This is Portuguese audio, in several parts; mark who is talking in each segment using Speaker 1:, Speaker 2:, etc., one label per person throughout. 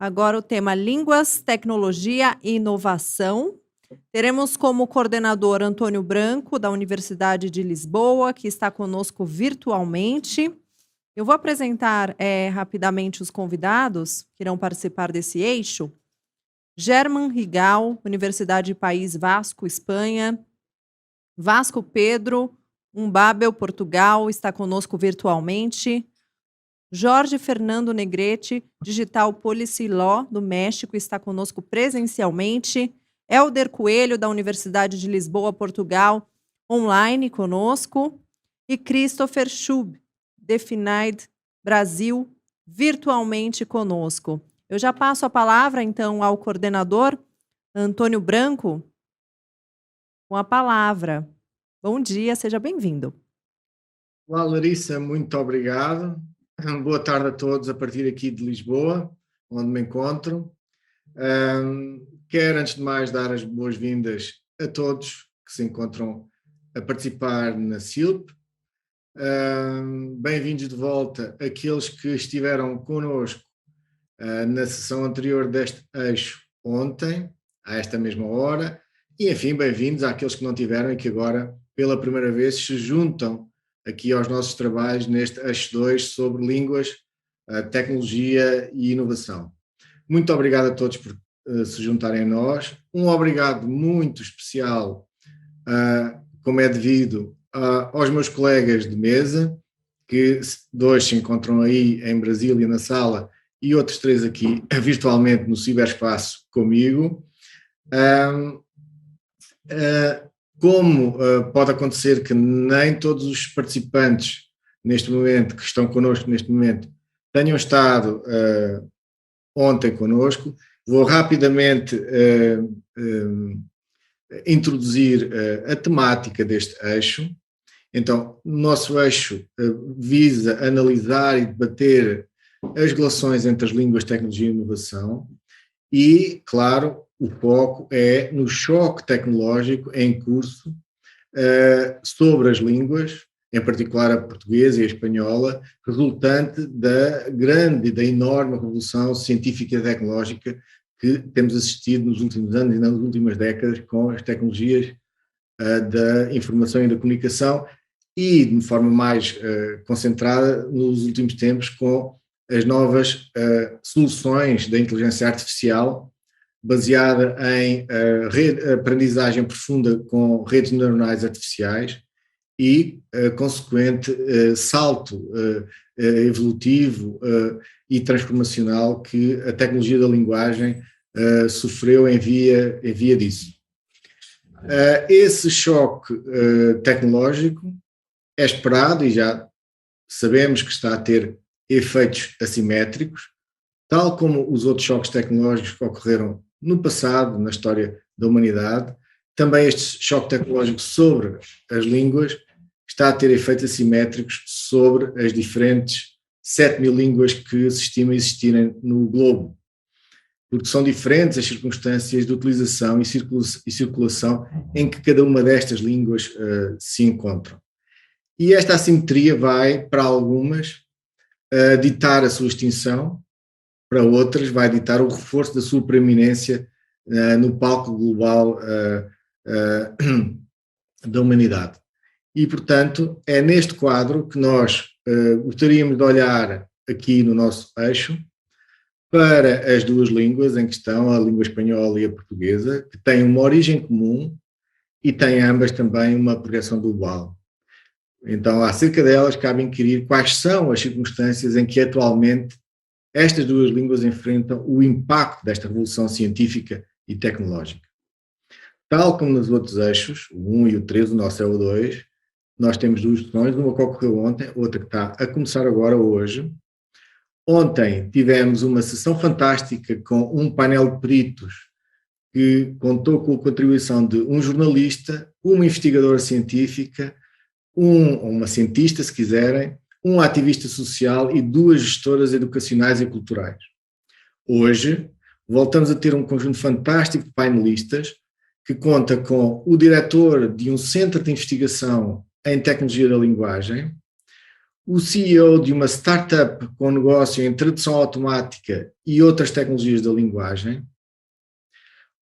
Speaker 1: Agora o tema Línguas, Tecnologia e Inovação. Teremos como coordenador Antônio Branco, da Universidade de Lisboa, que está conosco virtualmente. Eu vou apresentar rapidamente os convidados que irão participar desse eixo. German Rigal, Universidade País Vasco, Espanha. Vasco Pedro, Babel, Portugal, está conosco virtualmente. Jorge Fernando Negrete, Digital Policy Law, do México, está conosco presencialmente. Helder Coelho, da Universidade de Lisboa, Portugal, online conosco. E Christopher Schub, Defined Brasil, virtualmente conosco. Eu já passo a palavra, então, ao coordenador, Antônio Branco, com a palavra. Bom dia, seja bem-vindo.
Speaker 2: Olá, Larissa, muito obrigado. Boa tarde a todos a partir aqui de Lisboa, onde me encontro. Quero, antes de mais, dar as boas-vindas a todos que se encontram a participar na CILP. Bem-vindos de volta àqueles que estiveram connosco na sessão anterior deste eixo ontem, a esta mesma hora, e, enfim, bem-vindos àqueles que não tiveram e que agora, pela primeira vez, se juntam aqui aos nossos trabalhos neste eixo 2 sobre línguas, tecnologia e inovação. Muito obrigado a todos por se juntarem a nós. Um obrigado muito especial, como é devido, aos meus colegas de mesa, que dois se encontram aí em Brasília na sala e outros 3 aqui virtualmente no ciberespaço comigo. Como pode acontecer que nem todos os participantes neste momento, que estão connosco neste momento, tenham estado ontem connosco, vou rapidamente introduzir a temática deste eixo. Então, o nosso eixo visa analisar e debater as relações entre as línguas, tecnologia e inovação e, claro, o foco é no choque tecnológico em curso sobre as línguas, em particular a portuguesa e a espanhola, resultante da grande e da enorme revolução científica e tecnológica que temos assistido nos últimos anos e nas últimas décadas com as tecnologias da informação e da comunicação e, de forma mais concentrada, nos últimos tempos com as novas soluções da inteligência artificial baseada em aprendizagem profunda com redes neuronais artificiais e consequente salto evolutivo e transformacional que a tecnologia da linguagem sofreu em via disso. Esse choque tecnológico é esperado e já sabemos que está a ter efeitos assimétricos, tal como os outros choques tecnológicos que ocorreram no passado, na história da humanidade. Também este choque tecnológico sobre as línguas está a ter efeitos assimétricos sobre as diferentes 7.000 línguas que se estima existirem no globo, porque são diferentes as circunstâncias de utilização e circulação em que cada uma destas línguas se encontram. E esta assimetria vai, para algumas, ditar a sua extinção, para outras vai ditar o reforço da sua preeminência no palco global da humanidade. E, portanto, é neste quadro que nós gostaríamos de olhar aqui no nosso eixo para as duas línguas em questão, a língua espanhola e a portuguesa, que têm uma origem comum e têm ambas também uma projeção global. Então, acerca delas, cabe inquirir quais são as circunstâncias em que atualmente estas duas línguas enfrentam o impacto desta revolução científica e tecnológica. Tal como nos outros eixos, o 1 e o 3, o nosso é o 2, nós temos duas sessões, uma que ocorreu ontem, outra que está a começar agora hoje. Ontem tivemos uma sessão fantástica com um painel de peritos que contou com a contribuição de um jornalista, uma investigadora científica, uma cientista, se quiserem, um ativista social e 2 gestoras educacionais e culturais. Hoje, voltamos a ter um conjunto fantástico de painelistas que conta com o diretor de um centro de investigação em tecnologia da linguagem, o CEO de uma startup com negócio em tradução automática e outras tecnologias da linguagem,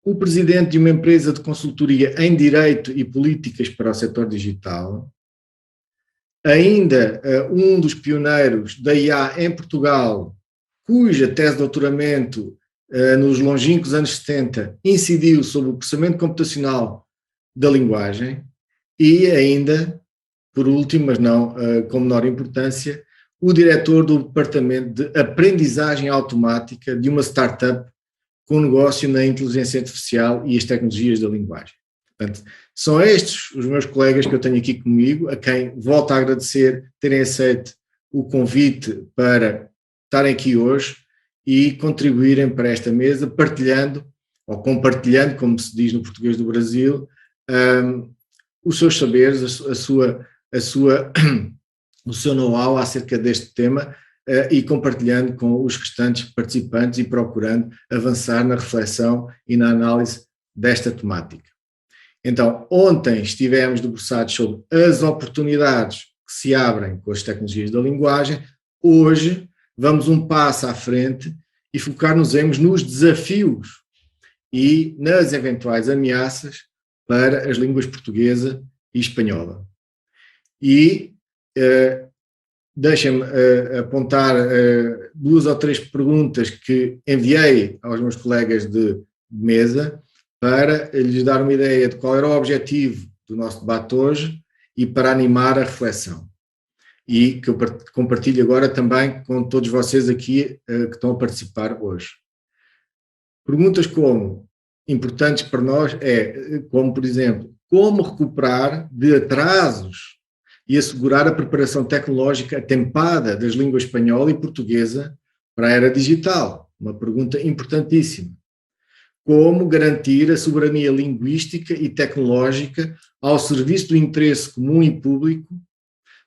Speaker 2: o presidente de uma empresa de consultoria em direito e políticas para o setor digital, ainda um dos pioneiros da IA em Portugal, cuja tese de doutoramento nos longínquos anos 70 incidiu sobre o processamento computacional da linguagem, e ainda, por último, mas não com menor importância, o diretor do departamento de aprendizagem automática de uma startup com negócio na inteligência artificial e as tecnologias da linguagem. Portanto, são estes os meus colegas que eu tenho aqui comigo, a quem volto a agradecer terem aceito o convite para estarem aqui hoje e contribuírem para esta mesa, partilhando, ou compartilhando, como se diz no português do Brasil, os seus saberes, o seu know-how acerca deste tema, e compartilhando com os restantes participantes e procurando avançar na reflexão e na análise desta temática. Então, ontem estivemos debruçados sobre as oportunidades que se abrem com as tecnologias da linguagem. Hoje vamos um passo à frente e focar-nos nos desafios e nas eventuais ameaças para as línguas portuguesa e espanhola. E deixem-me apontar 2 ou 3 perguntas que enviei aos meus colegas de mesa para lhes dar uma ideia de qual era o objetivo do nosso debate hoje e para animar a reflexão. E que eu compartilho agora também com todos vocês aqui que estão a participar hoje. Perguntas como, importantes para nós, como, por exemplo, como recuperar de atrasos e assegurar a preparação tecnológica atempada das línguas espanhola e portuguesa para a era digital? Uma pergunta importantíssima. Como garantir a soberania linguística e tecnológica ao serviço do interesse comum e público,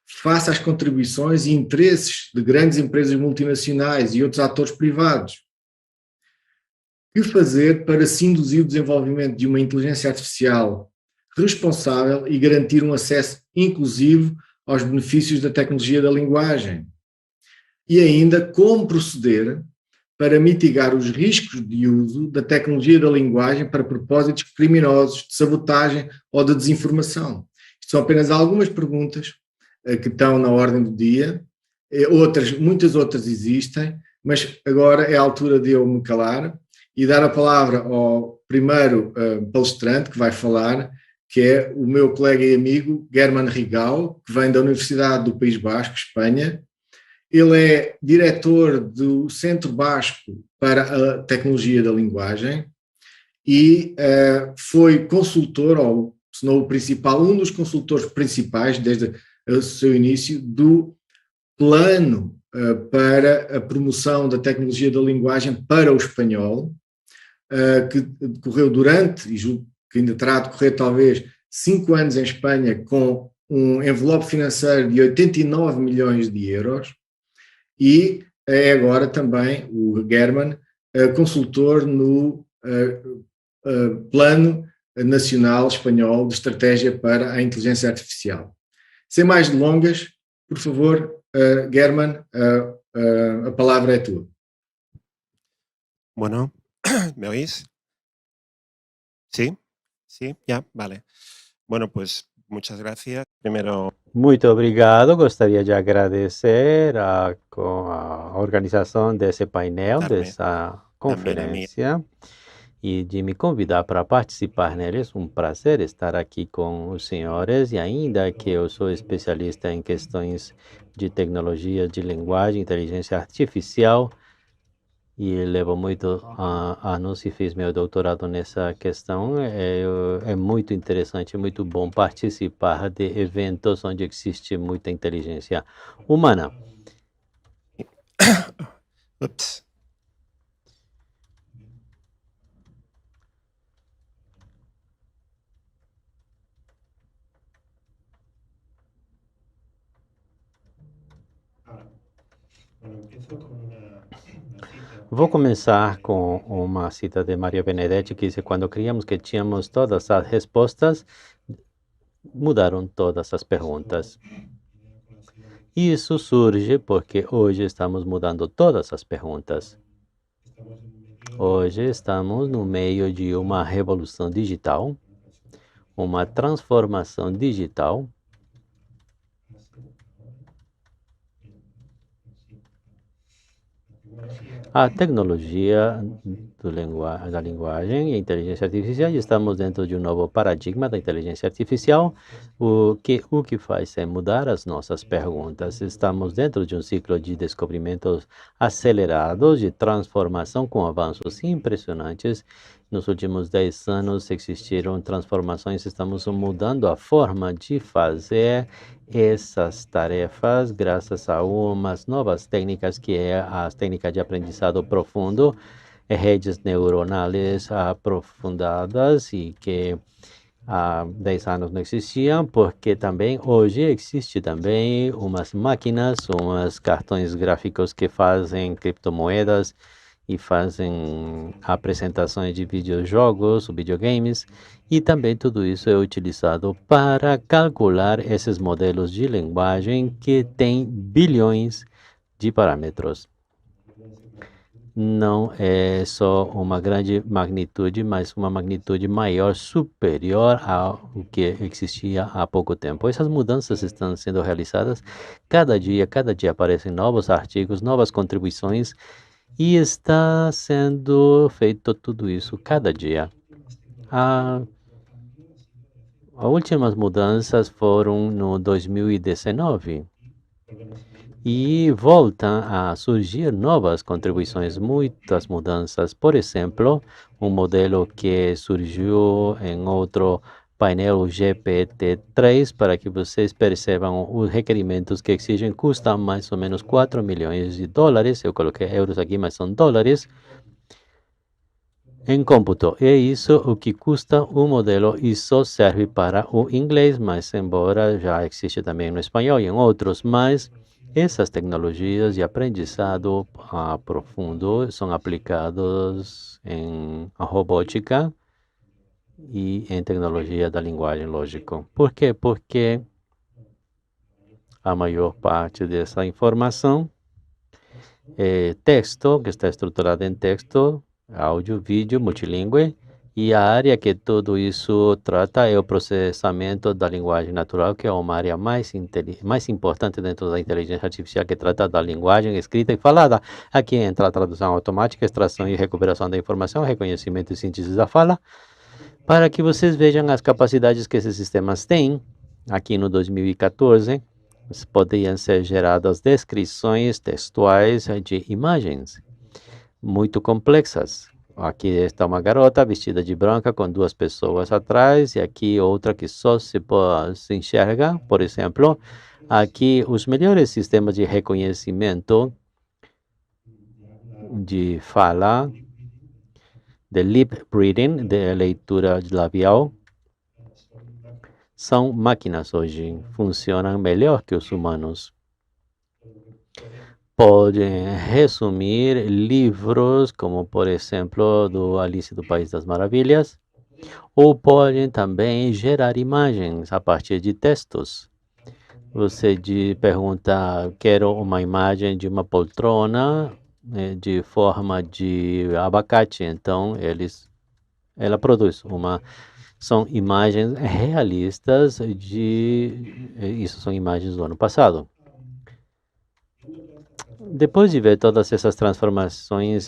Speaker 2: face às contribuições e interesses de grandes empresas multinacionais e outros atores privados? Que fazer para se induzir o desenvolvimento de uma inteligência artificial responsável e garantir um acesso inclusivo aos benefícios da tecnologia da linguagem? E ainda, como proceder para mitigar os riscos de uso da tecnologia da linguagem para propósitos criminosos, de sabotagem ou de desinformação? Isto são apenas algumas perguntas que estão na ordem do dia. Muitas outras existem, mas agora é a altura de eu me calar e dar a palavra ao primeiro palestrante que vai falar, que é o meu colega e amigo Germán Rigau, que vem da Universidade do País Basco, Espanha. Ele é diretor do Centro Basco para a Tecnologia da Linguagem e foi consultor, ou se não o principal, um dos consultores principais desde o seu início do plano para a promoção da tecnologia da linguagem para o espanhol, que decorreu durante, e julgo que ainda terá de decorrer talvez, 5 anos em Espanha, com um envelope financeiro de 89 milhões de euros, e é agora também o Germán consultor no Plano Nacional Espanhol de Estratégia para a Inteligência Artificial. Sem mais delongas, por favor, Germán, a palavra é tua.
Speaker 3: Bueno, ¿me oís? ¿Sí? ¿Sí? Ya, vale. Bueno, pues muchas gracias. Primero,
Speaker 4: Muito obrigado. Gostaria de agradecer com a organização desse painel,
Speaker 3: Também.
Speaker 4: dessa conferência, e de me convidar para participar neles. Um prazer estar aqui com os senhores, e ainda que eu sou especialista em questões de tecnologia de linguagem, inteligência artificial, e levo muitos anos e fiz meu doutorado nessa questão. É muito interessante, muito bom participar de eventos onde existe muita inteligência humana.
Speaker 3: ups.
Speaker 4: Vou começar com uma cita de Maria Benedetti, que diz: quando criamos que tínhamos todas as respostas, mudaram todas as perguntas. Isso surge porque hoje estamos mudando todas as perguntas. Hoje estamos no meio de uma revolução digital, uma transformação digital. A tecnologia da linguagem e a inteligência artificial, estamos dentro de um novo paradigma da inteligência artificial, o que faz é mudar as nossas perguntas. Estamos dentro de um ciclo de descobrimentos acelerados, de transformação com avanços impressionantes. Nos últimos 10 anos existiram transformações, estamos mudando a forma de fazer essas tarefas graças a umas novas técnicas, que é as técnicas de aprendizado profundo, redes neuronais aprofundadas, e que há 10 anos não existiam, porque também hoje existe também umas máquinas, umas cartões gráficos que fazem criptomoedas e fazem apresentações de videojogos, videogames, e também tudo isso é utilizado para calcular esses modelos de linguagem que têm bilhões de parâmetros. Não é só uma grande magnitude, mas uma magnitude maior, superior ao que existia há pouco tempo. Essas mudanças estão sendo realizadas cada dia aparecem novos artigos, novas contribuições, e está sendo feito tudo isso cada dia. As últimas mudanças foram no 2019 e voltam a surgir novas contribuições, muitas mudanças. Por exemplo, um modelo que surgiu em outro painel, o GPT-3, para que vocês percebam os requerimentos que exigem, custa mais ou menos 4 milhões de dólares. Eu coloquei euros aqui, mas são dólares em cômputo. É isso o que custa o modelo, e só serve para o inglês, mas embora já existe também no espanhol e em outros, mas essas tecnologias de aprendizado profundo são aplicadas em robótica e em tecnologia da linguagem, lógico. Por quê? Porque a maior parte dessa informação é texto, que está estruturado em texto, áudio, vídeo, multilingüe, e a área que tudo isso trata é o processamento da linguagem natural, que é uma área mais importante dentro da inteligência artificial, que trata da linguagem escrita e falada. Aqui entra a tradução automática, extração e recuperação da informação, reconhecimento e síntese da fala, para que vocês vejam as capacidades que esses sistemas têm. Aqui no 2014, poderiam ser geradas descrições textuais de imagens muito complexas. Aqui está uma garota vestida de branca com 2 pessoas atrás, e aqui outra que só se enxerga. Por exemplo, aqui os melhores sistemas de reconhecimento de fala, de lip reading, de leitura labial, são máquinas hoje, funcionam melhor que os humanos. Podem resumir livros, como por exemplo do Alice do País das Maravilhas, ou podem também gerar imagens a partir de textos. Você pergunta, quero uma imagem de uma poltrona de forma de abacate, então ela produz são imagens realistas isso são imagens do ano passado. Depois de ver todas essas transformações,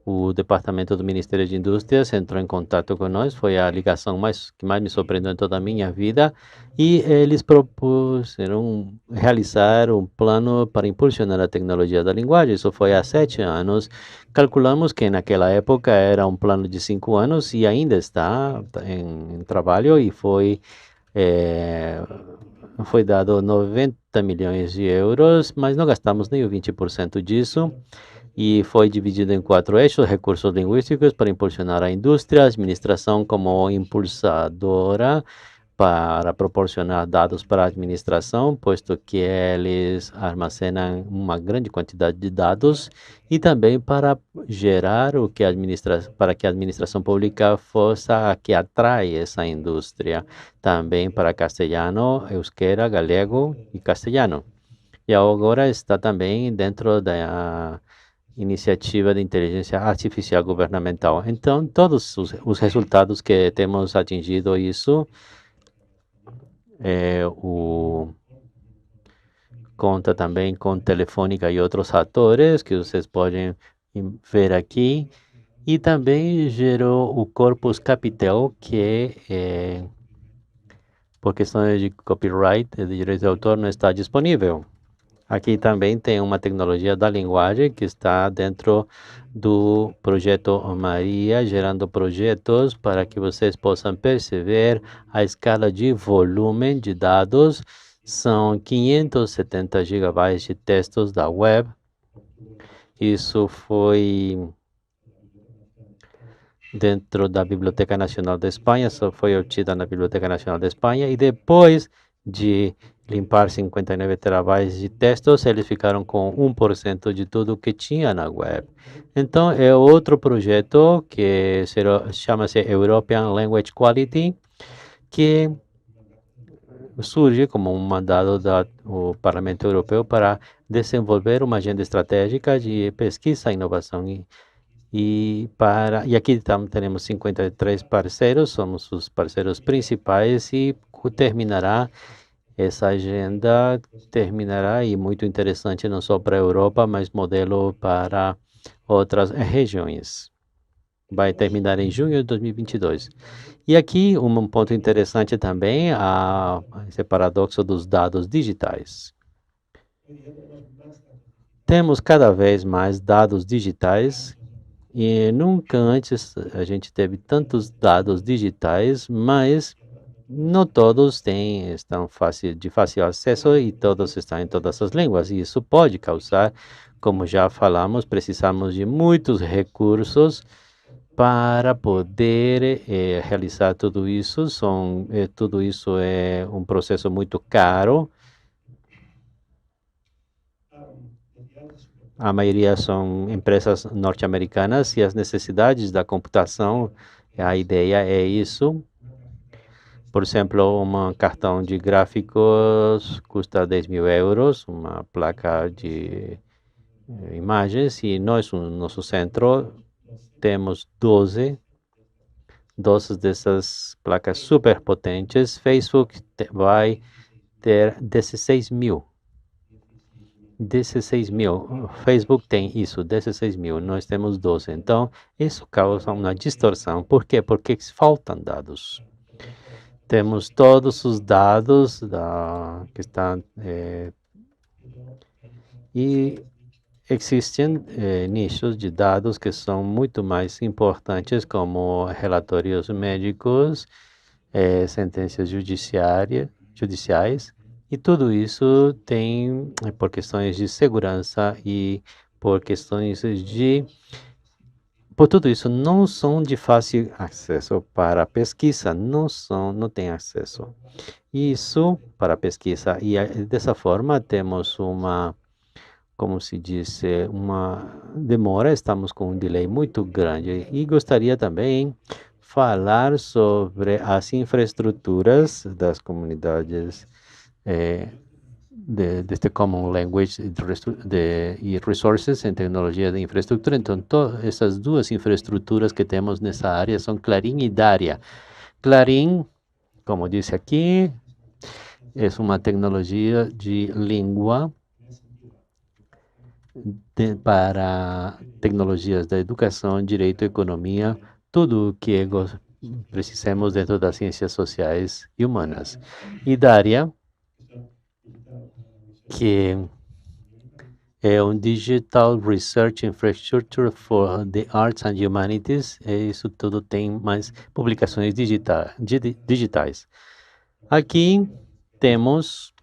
Speaker 4: o departamento do Ministério de Indústrias entrou em contato com nós. Foi a ligação que mais me surpreendeu em toda a minha vida, e eles propuseram realizar um plano para impulsionar a tecnologia da linguagem. Isso foi há 7 anos. Calculamos que naquela época era um plano de 5 anos e ainda está em trabalho, e foi dado 90 milhões de euros, mas não gastamos nem o 20% disso, e foi dividido em 4 eixos: recursos linguísticos para impulsionar a indústria, administração como impulsadora, para proporcionar dados para a administração, posto que eles armazenam uma grande quantidade de dados, e também para gerar para que a administração pública fosse a que atrai essa indústria, também para castelhano, euskera, galego e castelhano. E agora está também dentro da iniciativa de inteligência artificial governamental. Então, todos os resultados que temos atingido isso, conta também com Telefônica e outros atores que vocês podem ver aqui, e também gerou o Corpus Capital, que por questões de copyright, de direito de autor, não está disponível. Aqui também tem uma tecnologia da linguagem que está dentro do projeto Maria, gerando projetos para que vocês possam perceber a escala de volume de dados. São 570 gigabytes de textos da web. Isso foi dentro da Biblioteca Nacional da Espanha, só foi obtida na Biblioteca Nacional da Espanha, e depois de limpar 59 terabytes de textos, eles ficaram com 1% de tudo que tinha na web. Então, é outro projeto que chama-se European Language Quality, que surge como um mandado do Parlamento Europeu para desenvolver uma agenda estratégica de pesquisa e inovação. E aqui temos 53 parceiros, somos os parceiros principais, e essa agenda terminará, e muito interessante não só para a Europa, mas modelo para outras regiões. Vai terminar em junho de 2022. E aqui um ponto interessante também, esse paradoxo dos dados digitais. Temos cada vez mais dados digitais, e nunca antes a gente teve tantos dados digitais, mas não todos estão de fácil acesso, e todos estão em todas as línguas. E isso pode causar, como já falamos, precisamos de muitos recursos para poder realizar tudo isso. Tudo isso é um processo muito caro. A maioria são empresas norte-americanas, e as necessidades da computação, a ideia é isso. Por exemplo, um cartão de gráficos custa 10 mil euros, uma placa de imagens, e nós, no nosso centro, temos 12 dessas placas super potentes. Facebook vai ter 16 mil. 16 mil. Facebook tem isso, 16 mil. Nós temos 12. Então, isso causa uma distorção. Por quê? Porque faltam dados. Temos todos os dados que estão... e existem nichos de dados que são muito mais importantes, como relatórios médicos, sentenças judiciais, e tudo isso tem, por questões de segurança e por questões por tudo isso, não são de fácil acesso para pesquisa, não tem acesso. Isso para pesquisa, e dessa forma temos como se diz, uma demora, estamos com um delay muito grande. E gostaria também falar sobre as infraestruturas das comunidades deste Common Language e Resources em tecnologia de infraestrutura. Então, todas essas duas infraestruturas que temos nessa área são Clarim e Daria. Clarim, como disse aqui, é uma tecnologia de língua para tecnologias da educação, direito, economia, tudo o que precisamos dentro das ciências sociais e humanas. E Daria, que é um Digital Research Infrastructure for the Arts and Humanities. Isso tudo tem mais publicações digitais. Aqui temos...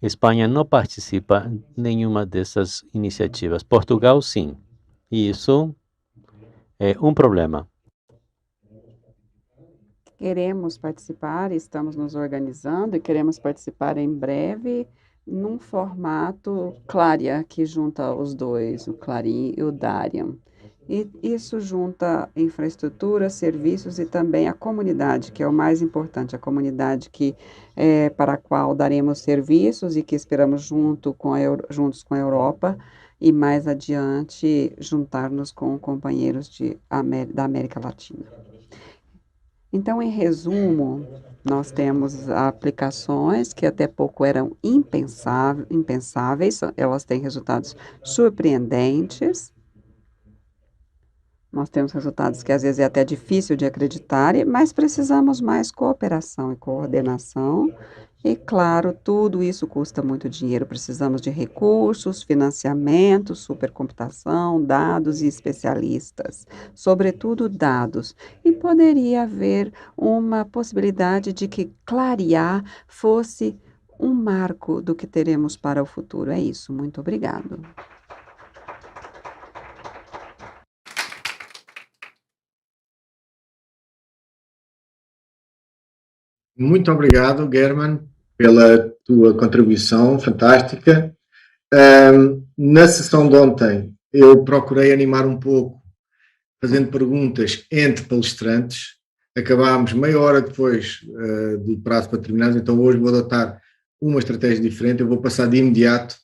Speaker 4: Espanha não participa em nenhuma dessas iniciativas. Portugal, sim. E isso é um problema.
Speaker 5: Queremos participar, estamos nos organizando e queremos participar em breve num formato Claria, que junta os dois, o Clarim e o Dariam. E isso junta infraestrutura, serviços e também a comunidade, que é o mais importante, a comunidade para a qual daremos serviços e que esperamos juntos com a Europa e mais adiante juntar-nos com companheiros da América Latina. Então, em resumo, nós temos aplicações que até pouco eram impensáveis, elas têm resultados surpreendentes. Nós temos resultados que às vezes é até difícil de acreditar, mas precisamos mais cooperação e coordenação. E, claro, tudo isso custa muito dinheiro. Precisamos de recursos, financiamento, supercomputação, dados e especialistas, sobretudo dados. E poderia haver uma possibilidade de que clarear fosse um marco do que teremos para o futuro. É isso. Muito obrigado.
Speaker 2: Muito obrigado, German, pela tua contribuição fantástica. Na sessão de ontem, eu procurei animar um pouco, fazendo perguntas entre palestrantes. Acabámos meia hora depois do prazo para terminar, então hoje vou adotar uma estratégia diferente. Eu vou passar de imediato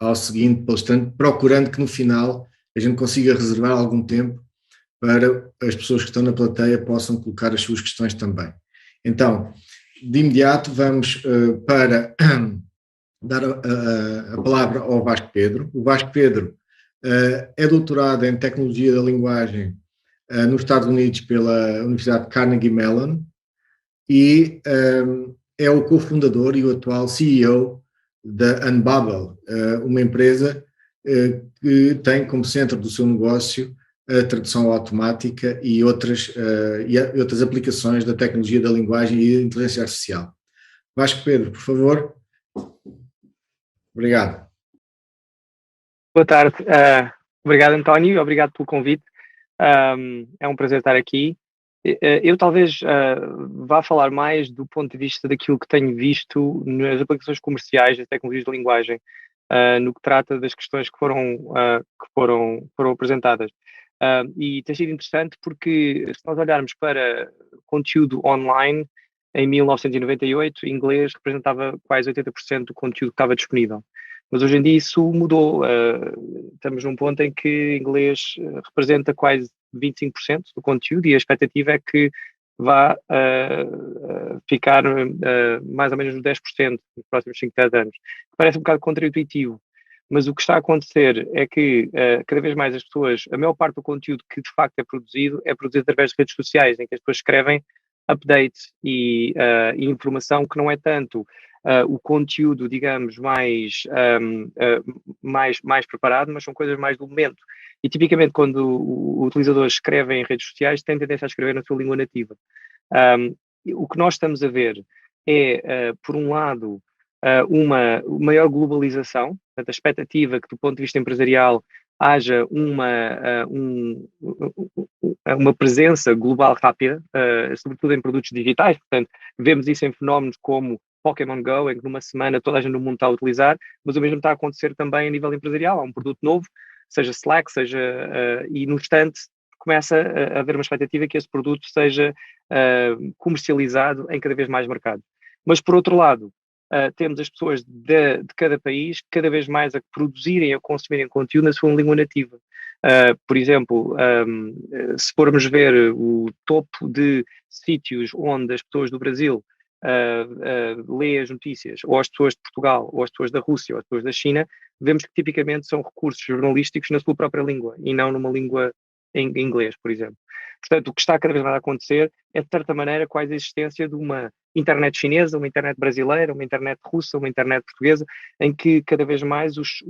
Speaker 2: ao seguinte palestrante, procurando que no final a gente consiga reservar algum tempo para as pessoas que estão na plateia possam colocar as suas questões também. Então, de imediato vamos para dar a palavra ao Vasco Pedro. O Vasco Pedro é doutorado em Tecnologia da Linguagem nos Estados Unidos pela Universidade Carnegie Mellon e é o cofundador e o atual CEO da Unbubble, uma empresa que tem como centro do seu negócio a tradução automática e outras aplicações da tecnologia da linguagem e da inteligência artificial. Vasco Pedro, por favor. Obrigado.
Speaker 6: Boa tarde. Obrigado, António. Obrigado pelo convite. É um prazer estar aqui. Eu talvez vá falar mais do ponto de vista daquilo que tenho visto nas aplicações comerciais das tecnologias de linguagem, no que trata das questões que foram apresentadas. E tem sido interessante porque, se nós olharmos para conteúdo online, em 1998, inglês representava quase 80% do conteúdo que estava disponível. Mas hoje em dia isso mudou. Estamos num ponto em que inglês representa quase 25% do conteúdo e a expectativa é que vá ficar mais ou menos nos 10% nos próximos 5, 10 anos. Parece um bocado contraintuitivo. Mas o que está a acontecer é que cada vez mais as pessoas, a maior parte do conteúdo que de facto é produzido através de redes sociais, em que as pessoas escrevem updates e informação que não é tanto o conteúdo, digamos, mais preparado, mas são coisas mais do momento. E tipicamente quando o utilizador escreve em redes sociais, tem tendência a escrever na sua língua nativa. O que nós estamos a ver é, por um lado, uma maior globalização, portanto, a expectativa que do ponto de vista empresarial haja uma presença global rápida, sobretudo em produtos digitais. Portanto, vemos isso em fenómenos como Pokémon Go, em que numa semana toda a gente no mundo está a utilizar, mas o mesmo está a acontecer também a nível empresarial. Há um produto novo, seja Slack, e no instante começa a haver uma expectativa que esse produto seja comercializado em cada vez mais mercados. Mas, por outro lado, temos as pessoas de cada país cada vez mais a produzirem, a consumirem conteúdo na sua língua nativa. Por exemplo, se formos ver o topo de sítios onde as pessoas do Brasil lêem as notícias, ou as pessoas de Portugal, ou as pessoas da Rússia, ou as pessoas da China, vemos que tipicamente são recursos jornalísticos na sua própria língua, e não numa língua em inglês, por exemplo. Portanto, o que está cada vez mais a acontecer é, de certa maneira, quase a existência de uma internet chinesa, uma internet brasileira, uma internet russa, uma internet portuguesa, em que cada vez mais os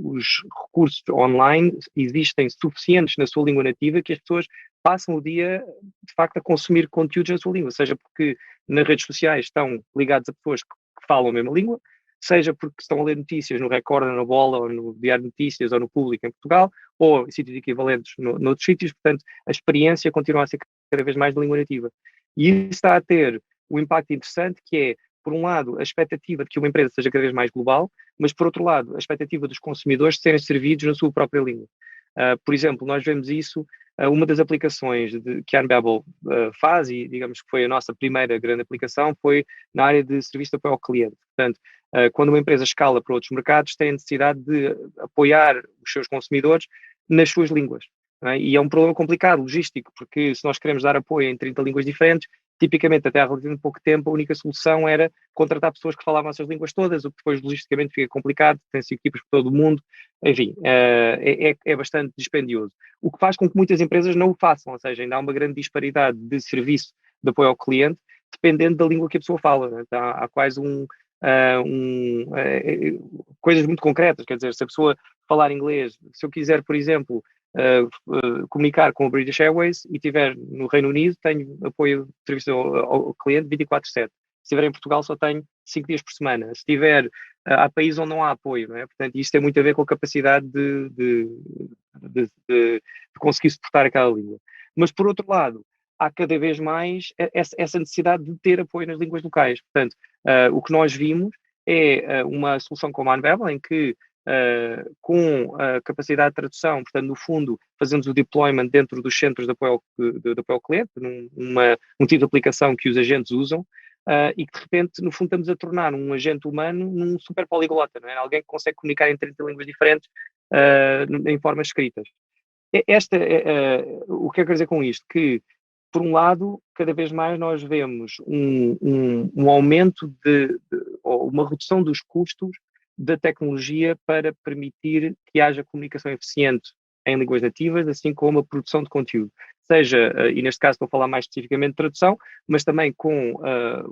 Speaker 6: recursos online existem suficientes na sua língua nativa que as pessoas passam o dia, de facto, a consumir conteúdos na sua língua, seja porque nas redes sociais estão ligados a pessoas que falam a mesma língua, seja porque estão a ler notícias no Record, ou na Bola, ou no Diário de Notícias, ou no Público em Portugal, ou em sítios equivalentes noutros sítios. Portanto, a experiência continua a ser cada vez mais de língua nativa. E isso está a ter o impacto interessante que é, por um lado, a expectativa de que uma empresa seja cada vez mais global, mas por outro lado, a expectativa dos consumidores de serem servidos na sua própria língua. Por exemplo, nós vemos isso, uma das aplicações que a Unbabel faz, e digamos que foi a nossa primeira grande aplicação, foi na área de serviço de apoio ao cliente. Portanto, quando uma empresa escala para outros mercados, tem a necessidade de apoiar os seus consumidores nas suas línguas. Não é? E é um problema complicado, logístico, porque se nós queremos dar apoio em 30 línguas diferentes, tipicamente até há relativamente pouco tempo, a única solução era contratar pessoas que falavam essas línguas todas, o que depois logisticamente fica complicado, tem-se equipas por todo o mundo, enfim, é bastante dispendioso. O que faz com que muitas empresas não o façam, ou seja, ainda há uma grande disparidade de serviço de apoio ao cliente, dependendo da língua que a pessoa fala. Né? Então, há quase coisas muito concretas, quer dizer, se a pessoa falar inglês, se eu quiser, por exemplo, comunicar com a British Airways e estiver no Reino Unido, tenho apoio de serviço ao cliente 24/7. Se estiver em Portugal, só tenho 5 dias por semana. Se estiver, há países onde não há apoio, não é? Portanto, isto tem muito a ver com a capacidade de conseguir suportar aquela língua. Mas, por outro lado, há cada vez mais essa necessidade de ter apoio nas línguas locais. Portanto, o que nós vimos é uma solução como a Unbabel, em que com a capacidade de tradução, portanto, no fundo, fazemos o deployment dentro dos centros de apoio ao cliente, num tipo de aplicação que os agentes usam, e que, de repente, no fundo, estamos a tornar um agente humano num super poliglota, não é? Alguém que consegue comunicar em 30 línguas diferentes em formas escritas. O que eu quero dizer com isto? Que, por um lado, cada vez mais nós vemos um aumento ou uma redução dos custos da tecnologia para permitir que haja comunicação eficiente em línguas nativas, assim como a produção de conteúdo. Seja, e neste caso estou a falar mais especificamente de tradução, mas também com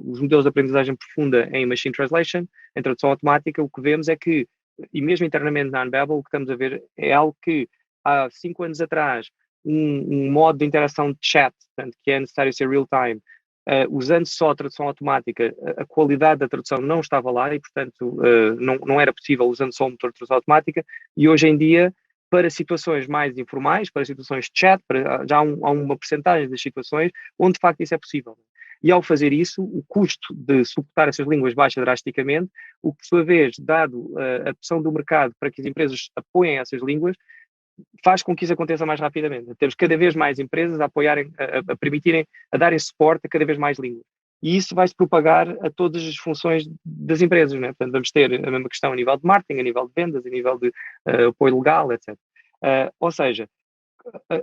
Speaker 6: os modelos de aprendizagem profunda em Machine Translation, em tradução automática, o que vemos é que, e mesmo internamente na Unbabel, o que estamos a ver é algo que há 5 anos atrás, um modo de interação de chat, portanto, que é necessário ser real-time, usando só a tradução automática, a qualidade da tradução não estava lá e, portanto, não era possível usando só o motor de tradução automática, e hoje em dia, para situações mais informais, para situações de chat, já há uma percentagem das situações onde, de facto, isso é possível. E, ao fazer isso, o custo de suportar essas línguas baixa drasticamente, o que, por sua vez, dado a pressão do mercado para que as empresas apoiem essas línguas, faz com que isso aconteça mais rapidamente. Temos cada vez mais empresas a apoiarem, a permitirem, a darem suporte a cada vez mais línguas. E isso vai se propagar a todas as funções das empresas, né? Portanto, vamos ter a mesma questão a nível de marketing, a nível de vendas, a nível de apoio legal, etc. Ou seja,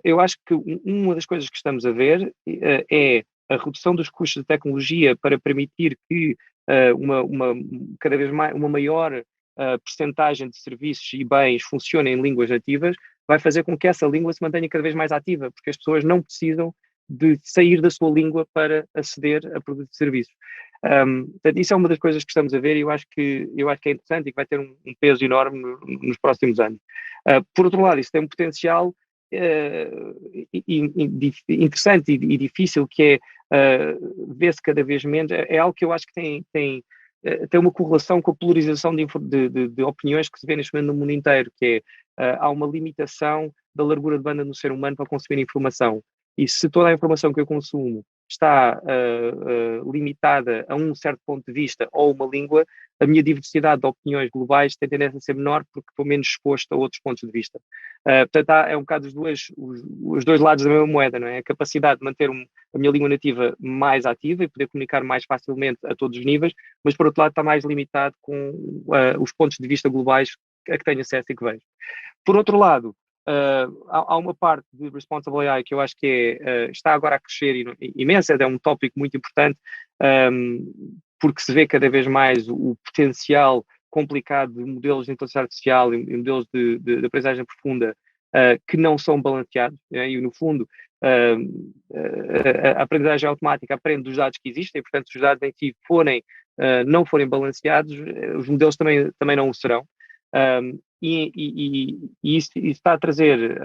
Speaker 6: eu acho que uma das coisas que estamos a ver é a redução dos custos de tecnologia para permitir que cada vez mais, uma maior percentagem de serviços e bens funcionem em línguas nativas, vai fazer com que essa língua se mantenha cada vez mais ativa, porque as pessoas não precisam de sair da sua língua para aceder a produtos e serviços. Portanto, isso é uma das coisas que estamos a ver e eu acho que é interessante e que vai ter um peso enorme nos próximos anos. Por outro lado, isso tem um potencial interessante e difícil, que é ver-se cada vez menos, é algo que eu acho que tem uma correlação com a polarização de opiniões que se vê neste momento no mundo inteiro, que é, há uma limitação da largura de banda no ser humano para consumir informação. E se toda a informação que eu consumo está limitada a um certo ponto de vista ou uma língua, a minha diversidade de opiniões globais tem tendência a ser menor porque estou menos exposto a outros pontos de vista. Portanto, é um bocado os dois lados da mesma moeda, não é? A capacidade de manter a minha língua nativa mais ativa e poder comunicar mais facilmente a todos os níveis, mas por outro lado está mais limitado com os pontos de vista globais a que tenho acesso e que vejo. Por outro lado, há uma parte de Responsible AI que eu acho que está agora a crescer imenso, é um tópico muito importante, porque se vê cada vez mais o potencial complicado de modelos de inteligência artificial e modelos de aprendizagem profunda que não são balanceados, e no fundo a aprendizagem automática aprende dos dados que existem, portanto se os dados em si não forem balanceados, os modelos também não o serão. E isso está a trazer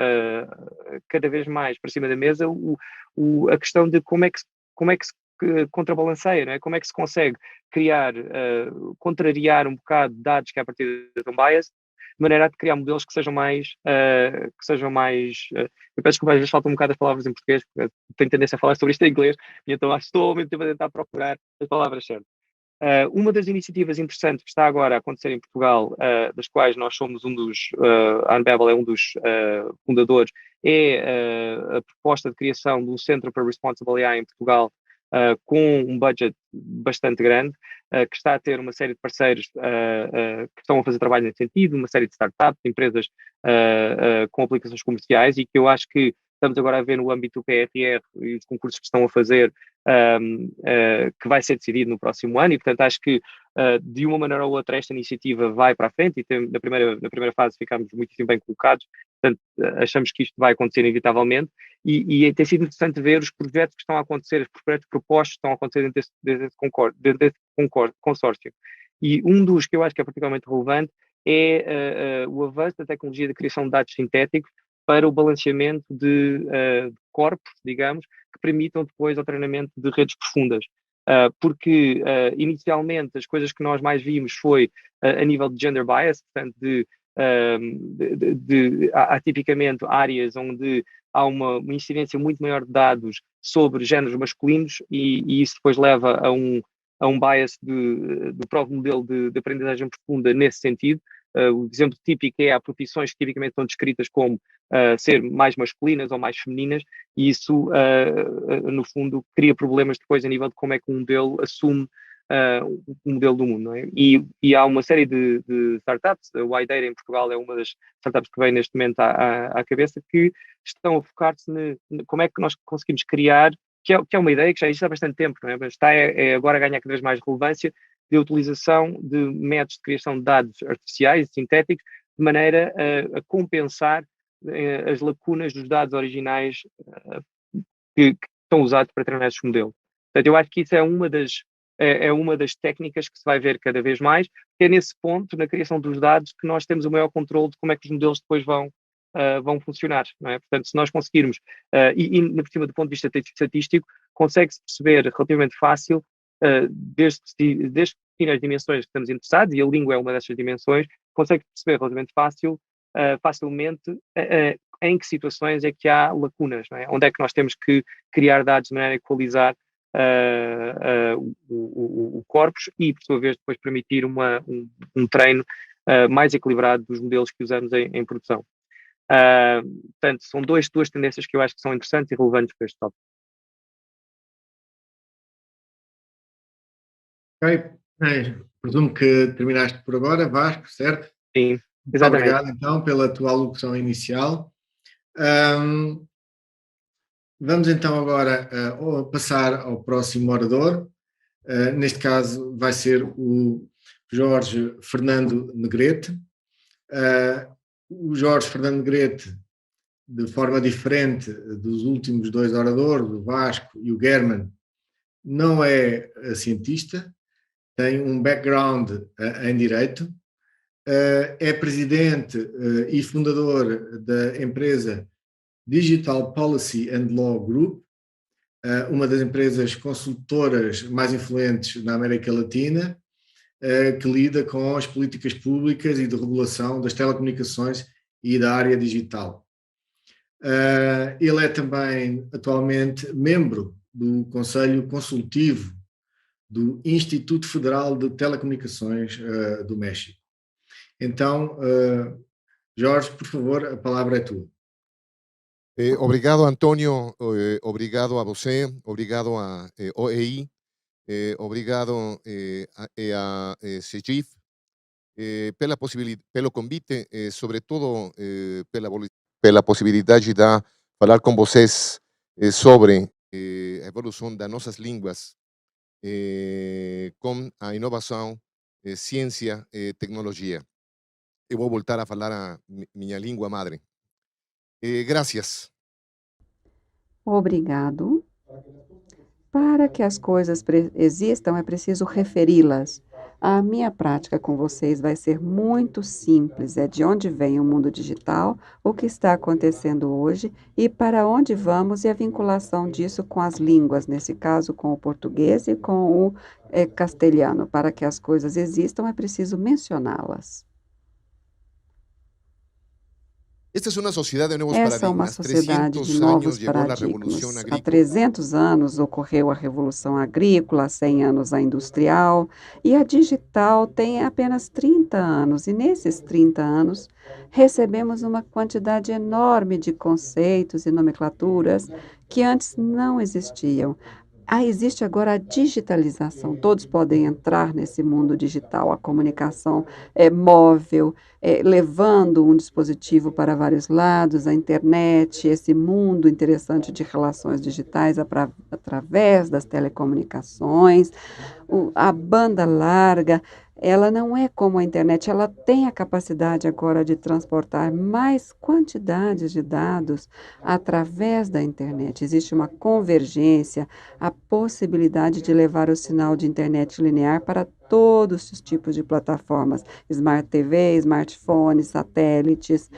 Speaker 6: cada vez mais para cima da mesa a questão de como é que se contrabalanceia, não é? Como é que se consegue criar, contrariar um bocado de dados que à partida são biased, maneira a criar modelos que sejam mais, eu peço desculpa, às vezes faltam um bocado as palavras em português, porque tenho tendência a falar sobre isto em inglês, e então acho que estou ao mesmo tempo a tentar procurar as palavras certas. Uma das iniciativas interessantes que está agora a acontecer em Portugal, das quais nós somos a Unbabel é um dos fundadores, é a proposta de criação de um Centro para Responsible AI em Portugal, com um budget bastante grande, que está a ter uma série de parceiros que estão a fazer trabalho nesse sentido, uma série de startups, empresas com aplicações comerciais, e que eu acho que estamos agora a ver no âmbito do PRR e os concursos que estão a fazer, que vai ser decidido no próximo ano, e portanto acho que de uma maneira ou outra esta iniciativa vai para a frente, e na primeira fase ficámos muitíssimo bem colocados, portanto achamos que isto vai acontecer inevitavelmente, e tem sido interessante ver os projetos que estão a acontecer, os projetos propostos que estão a acontecer dentro desse consórcio. E um dos que eu acho que é particularmente relevante é o avanço da tecnologia de criação de dados sintéticos para o balanceamento de corpos, digamos, que permitam depois o treinamento de redes profundas. Porque inicialmente as coisas que nós mais vimos foi a nível de gender bias, portanto há tipicamente áreas onde há uma incidência muito maior de dados sobre géneros masculinos, e isso depois leva a um bias do próprio modelo de aprendizagem profunda nesse sentido. O exemplo típico é há profissões que tipicamente são descritas como ser mais masculinas ou mais femininas, e isso, no fundo, cria problemas depois a nível de como é que um modelo assume o modelo do mundo, não é? E há uma série de startups, a Wideira em Portugal é uma das startups que vem neste momento à cabeça, que estão a focar-se como é que nós conseguimos criar, que é uma ideia que já existe há bastante tempo, não é? Mas está agora a ganhar cada vez mais relevância, de utilização de métodos de criação de dados artificiais e sintéticos, de maneira a compensar as lacunas dos dados originais que estão usados para treinar esses modelos. Portanto, eu acho que isso é uma das técnicas que se vai ver cada vez mais, que é nesse ponto, na criação dos dados, que nós temos o maior controle de como é que os modelos depois vão funcionar, não é? Portanto, se nós conseguirmos, por cima do ponto de vista estatístico, consegue-se perceber relativamente fácil, desde as dimensões que estamos interessados, e a língua é uma dessas dimensões, consegue perceber relativamente facilmente em que situações é que há lacunas, não é? Onde é que nós temos que criar dados de maneira a equalizar o corpus, e, por sua vez, depois permitir um treino mais equilibrado dos modelos que usamos em produção. Portanto, são duas tendências que eu acho que são interessantes e relevantes para este tópico.
Speaker 2: Ok, presumo que terminaste por agora, Vasco, certo?
Speaker 6: Sim,
Speaker 2: muito
Speaker 6: exatamente.
Speaker 2: Obrigado então pela tua alocução inicial. Vamos então agora passar ao próximo orador. Neste caso vai ser o Jorge Fernando Negrete. O Jorge Fernando Negrete, de forma diferente dos últimos dois oradores, o Vasco e o German, não é cientista, tem um background em Direito, é presidente e fundador da empresa Digital Policy and Law Group, uma das empresas consultoras mais influentes na América Latina, que lida com as políticas públicas e de regulação das telecomunicações e da área digital. Ele é também, atualmente, membro do Conselho Consultivo do Instituto Federal de Telecomunicações do México. Então, Jorge, por favor, a palavra é tua.
Speaker 7: Obrigado, Antônio, obrigado a você, obrigado a OEI, obrigado a CEGIF, pelo convite, sobretudo pela possibilidade de falar com vocês sobre a evolução das nossas línguas com a inovação, ciência e tecnologia. Eu vou voltar a falar a minha língua madre. Graças.
Speaker 5: Obrigado. Para que as coisas existam, é preciso referi-las. A minha prática com vocês vai ser muito simples. É de onde vem o mundo digital, o que está acontecendo hoje e para onde vamos, e a vinculação disso com as línguas, nesse caso com o português e com o castelhano. Para que as coisas existam, é preciso mencioná-las.
Speaker 7: Esta es una sociedad de nuevos
Speaker 5: Essa é uma
Speaker 7: paradigmas.
Speaker 5: sociedade de
Speaker 7: 300
Speaker 5: novos
Speaker 7: años llevó la revolución
Speaker 5: paradigmas. Há
Speaker 7: agrícola.
Speaker 5: 300 anos ocorreu a Revolução Agrícola, 100 anos a Industrial, e a digital tem apenas 30 anos. E nesses 30 anos, recebemos uma quantidade enorme de conceitos e nomenclaturas que antes não existiam. Existe agora a digitalização, todos podem entrar nesse mundo digital, a comunicação é móvel, levando um dispositivo para vários lados, a internet, esse mundo interessante de relações digitais através das telecomunicações, a banda larga. Ela não é como a internet, ela tem a capacidade agora de transportar mais quantidades de dados através da internet. Existe uma convergência, a possibilidade de levar o sinal de internet linear para todos os tipos de plataformas, Smart TV, smartphones, satélites,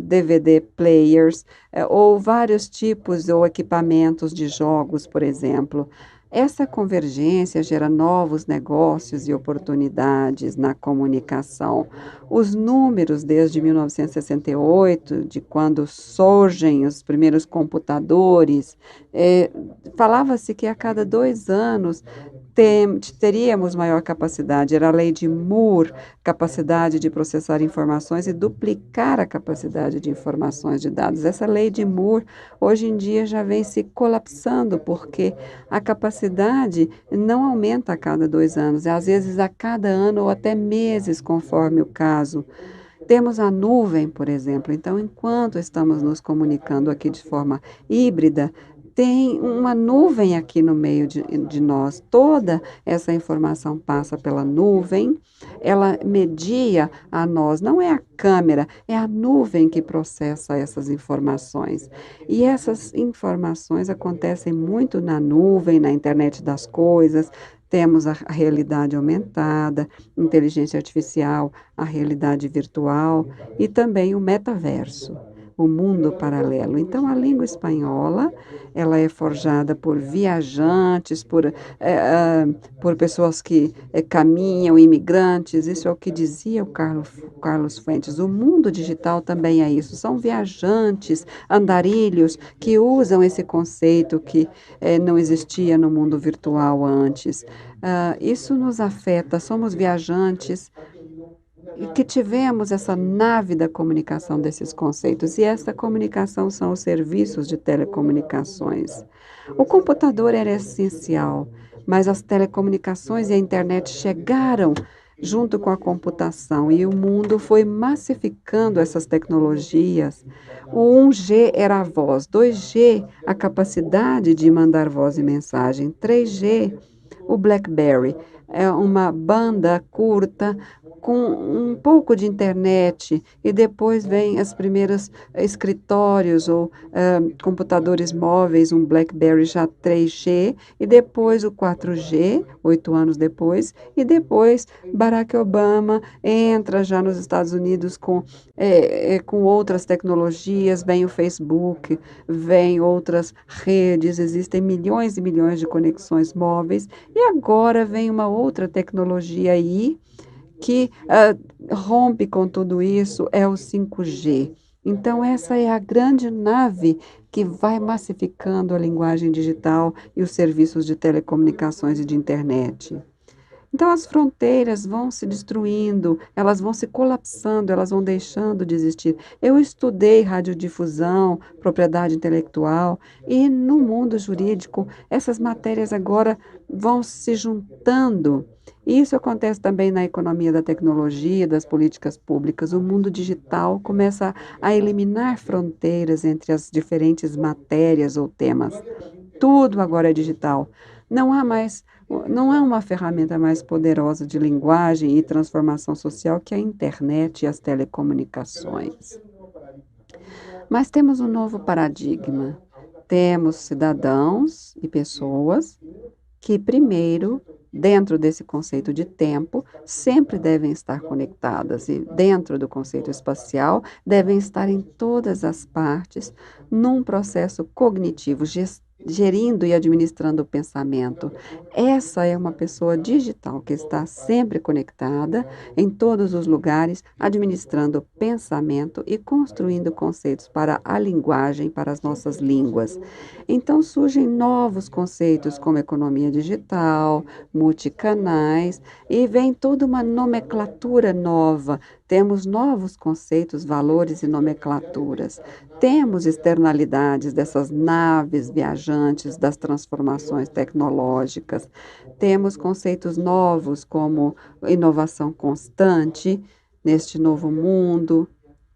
Speaker 5: DVD players, ou vários tipos ou equipamentos de jogos, por exemplo. Essa convergência gera novos negócios e oportunidades na comunicação. Os números desde 1968, de quando surgem os primeiros computadores, falava-se que a cada 2 anos teríamos maior capacidade. Era a lei de Moore, capacidade de processar informações e duplicar a capacidade de informações de dados. Essa lei de Moore, hoje em dia, já vem se colapsando, porque a capacidade não aumenta a cada 2 anos, às vezes a cada ano ou até meses, conforme o caso. Temos a nuvem, por exemplo. Então, enquanto estamos nos comunicando aqui de forma híbrida, tem uma nuvem aqui no meio de nós. Toda essa informação passa pela nuvem, ela media a nós. Não é a câmera, é a nuvem que processa essas informações. E essas informações acontecem muito na nuvem, na internet das coisas. Temos a realidade aumentada, inteligência artificial, a realidade virtual e também o metaverso, o mundo paralelo. Então, a língua espanhola, ela é forjada por viajantes, por pessoas que caminham, imigrantes. Isso é o que dizia o Carlos Fuentes. O mundo digital também é isso. São viajantes, andarilhos, que usam esse conceito que não existia no mundo virtual antes. Isso nos afeta. Somos viajantes e que tivemos essa nave da comunicação desses conceitos. E essa comunicação são os serviços de telecomunicações. O computador era essencial, mas as telecomunicações e a internet chegaram junto com a computação e o mundo foi massificando essas tecnologias. O 1G era a voz, 2G a capacidade de mandar voz e mensagem, 3G o BlackBerry, é uma banda curta com um pouco de internet e depois vem os primeiros escritórios ou computadores móveis, um BlackBerry já 3G e depois o 4G, 8 anos depois, e depois Barack Obama entra já nos Estados Unidos com outras tecnologias, vem o Facebook, vem outras redes, existem milhões e milhões de conexões móveis e agora vem uma outra tecnologia aí que rompe com tudo isso, é o 5G. Então, essa é a grande nave que vai massificando a linguagem digital e os serviços de telecomunicações e de internet. Então, as fronteiras vão se destruindo, elas vão se colapsando, elas vão deixando de existir. Eu estudei radiodifusão, propriedade intelectual, e no mundo jurídico, essas matérias agora vão se juntando. Isso acontece também na economia da tecnologia, das políticas públicas. O mundo digital começa a eliminar fronteiras entre as diferentes matérias ou temas. Tudo agora é digital. Não há uma ferramenta mais poderosa de linguagem e transformação social que a internet e as telecomunicações. Mas temos um novo paradigma. Temos cidadãos e pessoas que, primeiro, dentro desse conceito de tempo, sempre devem estar conectadas e, dentro do conceito espacial, devem estar em todas as partes num processo cognitivo, gerindo e administrando o pensamento. Essa é uma pessoa digital que está sempre conectada em todos os lugares, administrando o pensamento e construindo conceitos para a linguagem, para as nossas línguas. Então surgem novos conceitos como economia digital, multicanais, e vem toda uma nomenclatura nova. Temos novos conceitos, valores e nomenclaturas. Temos externalidades dessas naves viajantes das transformações tecnológicas. Temos conceitos novos como inovação constante neste novo mundo.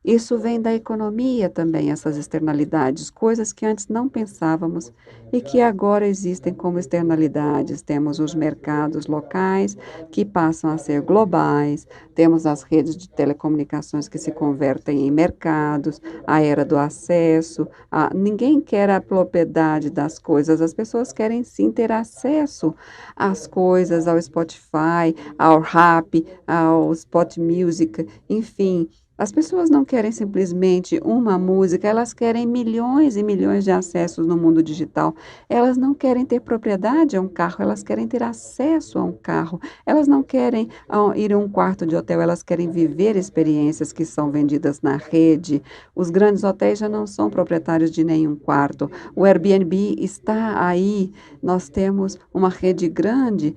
Speaker 5: Isso vem da economia também, essas externalidades, coisas que antes não pensávamos e que agora existem como externalidades. Temos os mercados locais que passam a ser globais, temos as redes de telecomunicações que se convertem em mercados, a era do acesso. Ninguém quer a propriedade das coisas, as pessoas querem sim ter acesso às coisas, ao Spotify, ao Rap, ao Spot Music, enfim. As pessoas não querem simplesmente uma música, elas querem milhões e milhões de acessos no mundo digital. Elas não querem ter propriedade a um carro, elas querem ter acesso a um carro. Elas não querem ir a um quarto de hotel, elas querem viver experiências que são vendidas na rede. Os grandes hotéis já não são proprietários de nenhum quarto. O Airbnb está aí. Nós temos uma rede grande,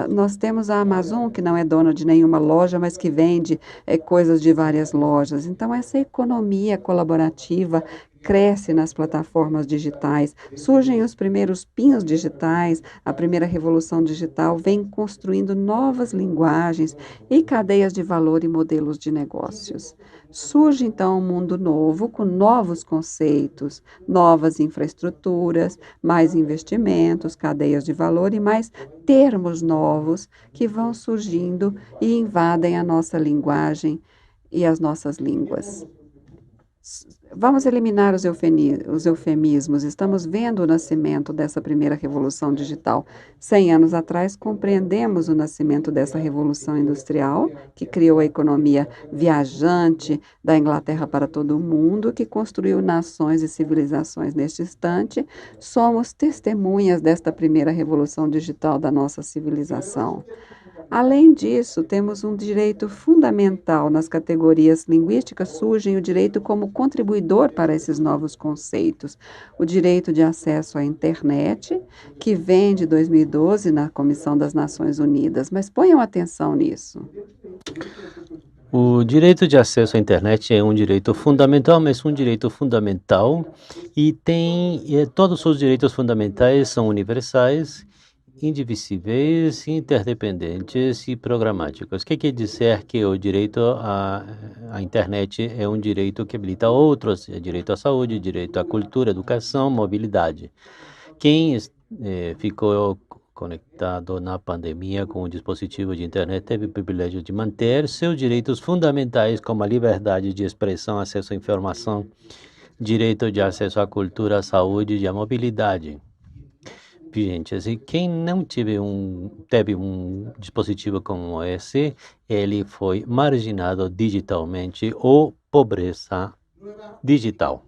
Speaker 5: nós temos a Amazon, que não é dona de nenhuma loja, mas que vende coisas de várias lojas. Então, essa economia colaborativa cresce nas plataformas digitais, surgem os primeiros pinhos digitais, a primeira revolução digital vem construindo novas linguagens e cadeias de valor e modelos de negócios. Surge então um mundo novo, com novos conceitos, novas infraestruturas, mais investimentos, cadeias de valor e mais termos novos que vão surgindo e invadem a nossa linguagem e as nossas línguas. Vamos eliminar os eufemismos. Estamos vendo o nascimento dessa primeira revolução digital. 100 anos atrás, compreendemos o nascimento dessa revolução industrial, que criou a economia viajante da Inglaterra para todo o mundo, que construiu nações e civilizações neste instante. Somos testemunhas desta primeira revolução digital da nossa civilização. Além disso, temos um direito fundamental nas categorias linguísticas, surge o direito como contribuidor para esses novos conceitos. O direito de acesso à internet, que vem de 2012 na Comissão das Nações Unidas, mas ponham atenção nisso.
Speaker 4: O direito de acesso à internet é um direito fundamental, mas um direito fundamental e todos os direitos fundamentais são universais, indivisíveis, interdependentes e programáticos. O que quer dizer que o direito à internet é um direito que habilita outros, é direito à saúde, direito à cultura, educação, mobilidade. Quem ficou conectado na pandemia com o dispositivo de internet teve o privilégio de manter seus direitos fundamentais como a liberdade de expressão, acesso à informação, direito de acesso à cultura, à saúde e à mobilidade. Gente, assim, quem não teve um dispositivo como esse, ele foi marginado digitalmente ou pobreza digital.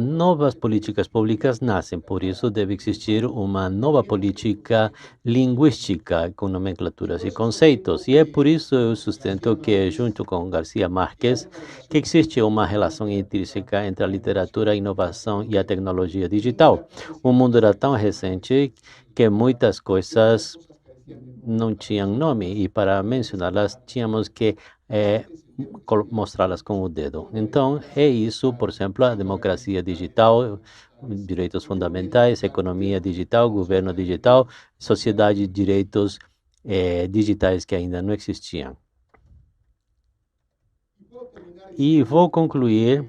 Speaker 4: Novas políticas públicas nascem, por isso deve existir uma nova política linguística com nomenclaturas e conceitos. E é por isso eu sustento que, junto com Garcia Marques, que existe uma relação intrínseca entre a literatura, a inovação e a tecnologia digital. O mundo era tão recente que muitas coisas não tinham nome e para mencioná-las tínhamos que mostrá-las com o dedo. Então, é isso, por exemplo, a democracia digital, direitos fundamentais, economia digital, governo digital, sociedade de direitos digitais que ainda não existiam. E vou concluir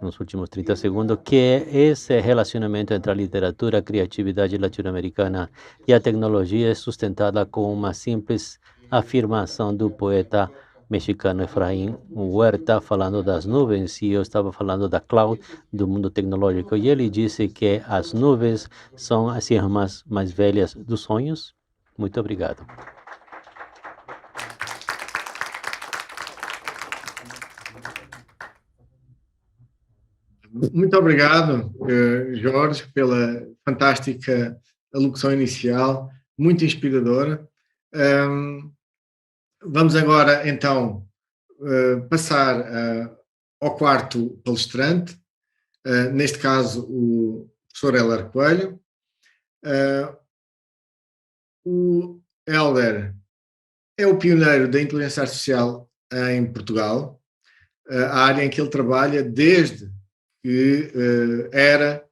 Speaker 4: nos últimos 30 segundos, que esse relacionamento entre a literatura, a criatividade latino-americana e a tecnologia é sustentada com uma simples afirmação do poeta mexicano Efraín Huerta, falando das nuvens, e eu estava falando da cloud, do mundo tecnológico, e ele disse que as nuvens são as irmãs mais velhas dos sonhos. Muito obrigado.
Speaker 2: Muito obrigado, Jorge, pela fantástica alocução inicial, muito inspiradora. Vamos agora, então, passar ao quarto palestrante, neste caso o professor Hélder Coelho. O Hélder é o pioneiro da inteligência artificial em Portugal, a área em que ele trabalha desde que era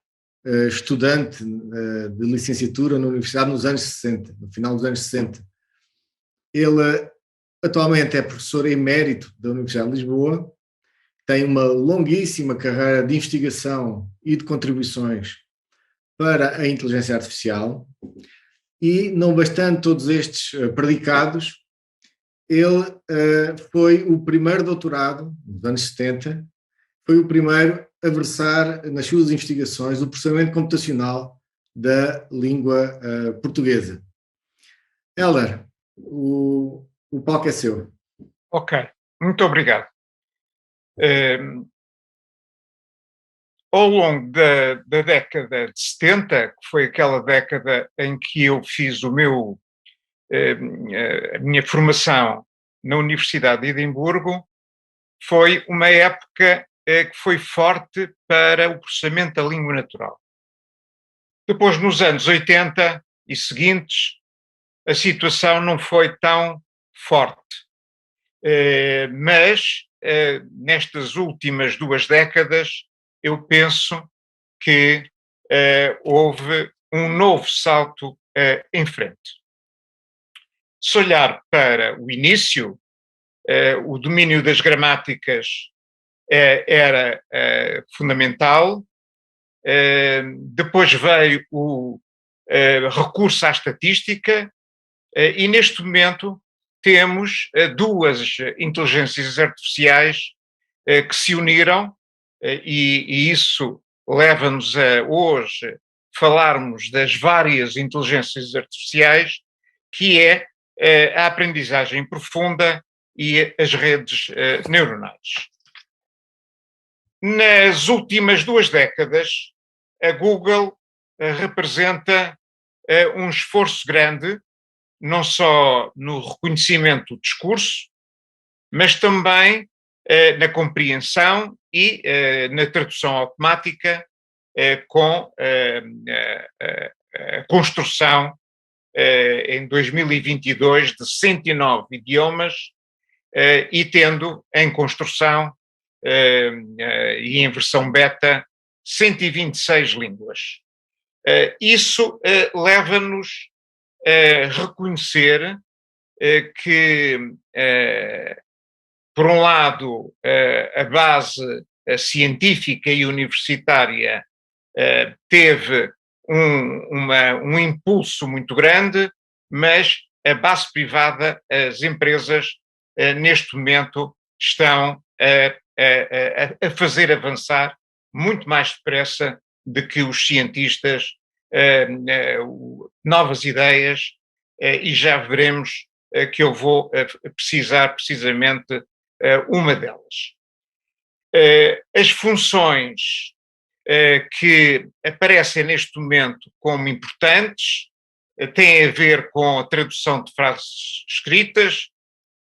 Speaker 2: estudante de licenciatura na universidade nos anos 60, no final dos anos 60. Ele atualmente é professor emérito da Universidade de Lisboa, tem uma longuíssima carreira de investigação e de contribuições para a inteligência artificial e, não bastante todos estes predicados, ele foi o primeiro doutorado, nos anos 70, foi o primeiro a versar nas suas investigações o processamento computacional da língua portuguesa. Hélder, o palco é seu.
Speaker 8: Ok, muito obrigado. Ao longo da década de 70, que foi aquela década em que eu fiz a minha formação na Universidade de Edimburgo, foi uma época que foi forte para o processamento da língua natural. Depois, nos anos 80 e seguintes, a situação não foi tão forte. Mas, nestas últimas 2 décadas, eu penso que houve um novo salto em frente. Se olhar para o início, o domínio das gramáticas era fundamental. Depois veio o recurso à estatística e, neste momento, temos 2 inteligências artificiais que se uniram e isso leva-nos a hoje falarmos das várias inteligências artificiais, que é a aprendizagem profunda e as redes neuronais. Nas últimas 2 décadas, a Google representa um esforço grande, não só no reconhecimento do discurso, mas também na compreensão e na tradução automática com a construção em 2022 de 109 idiomas e tendo em construção e em versão beta 126 línguas. Isso leva-nos a reconhecer que, por um lado, a base científica e universitária teve um impulso muito grande, mas a base privada, as empresas, neste momento estão a fazer avançar muito mais depressa do que os cientistas novas ideias e já veremos que eu vou precisar precisamente uma delas. As funções que aparecem neste momento como importantes têm a ver com a tradução de frases escritas,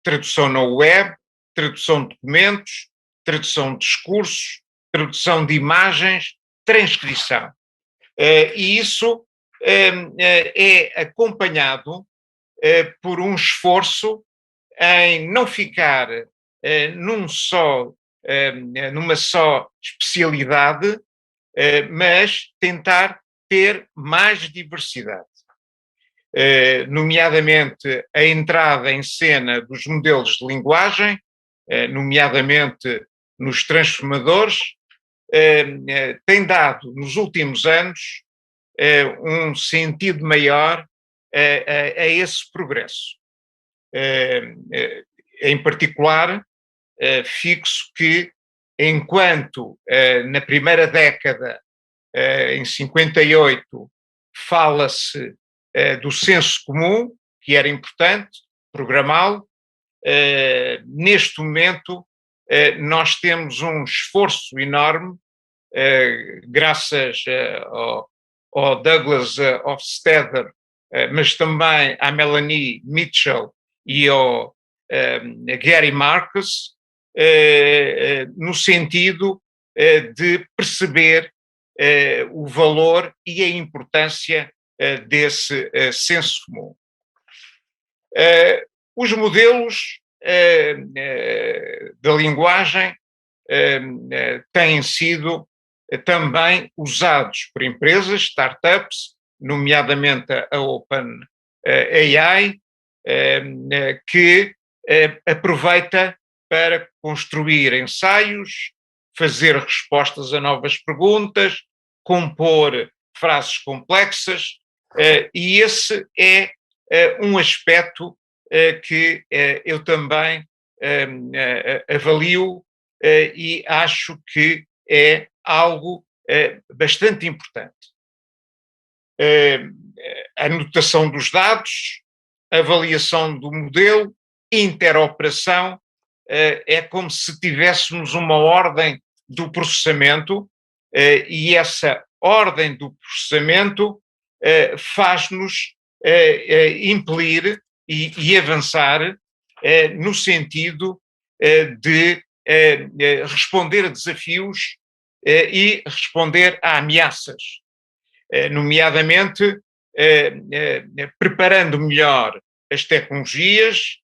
Speaker 8: tradução na web, tradução de documentos, tradução de discursos, tradução de imagens, transcrição. E isso é acompanhado por um esforço em não ficar numa só especialidade, mas tentar ter mais diversidade. Nomeadamente a entrada em cena dos modelos de linguagem, nomeadamente nos transformadores, tem dado nos últimos anos um sentido maior a esse progresso. Em particular, fixo que enquanto na primeira década, em 58, fala-se do senso comum, que era importante programá-lo, neste momento nós temos um esforço enorme graças ao Douglas Hofstadter, mas também à Melanie Mitchell e ao Gary Marcus, no sentido de perceber o valor e a importância desse senso comum. Os modelos da linguagem têm sido também usados por empresas, startups, nomeadamente a OpenAI, que aproveita para construir ensaios, fazer respostas a novas perguntas, compor frases complexas, e esse é um aspecto que eu também avalio e acho que é algo bastante importante. A anotação dos dados, avaliação do modelo, interoperação, é como se tivéssemos uma ordem do processamento, e essa ordem do processamento faz-nos impelir e avançar no sentido de responder a desafios e responder a ameaças, nomeadamente preparando melhor as tecnologias,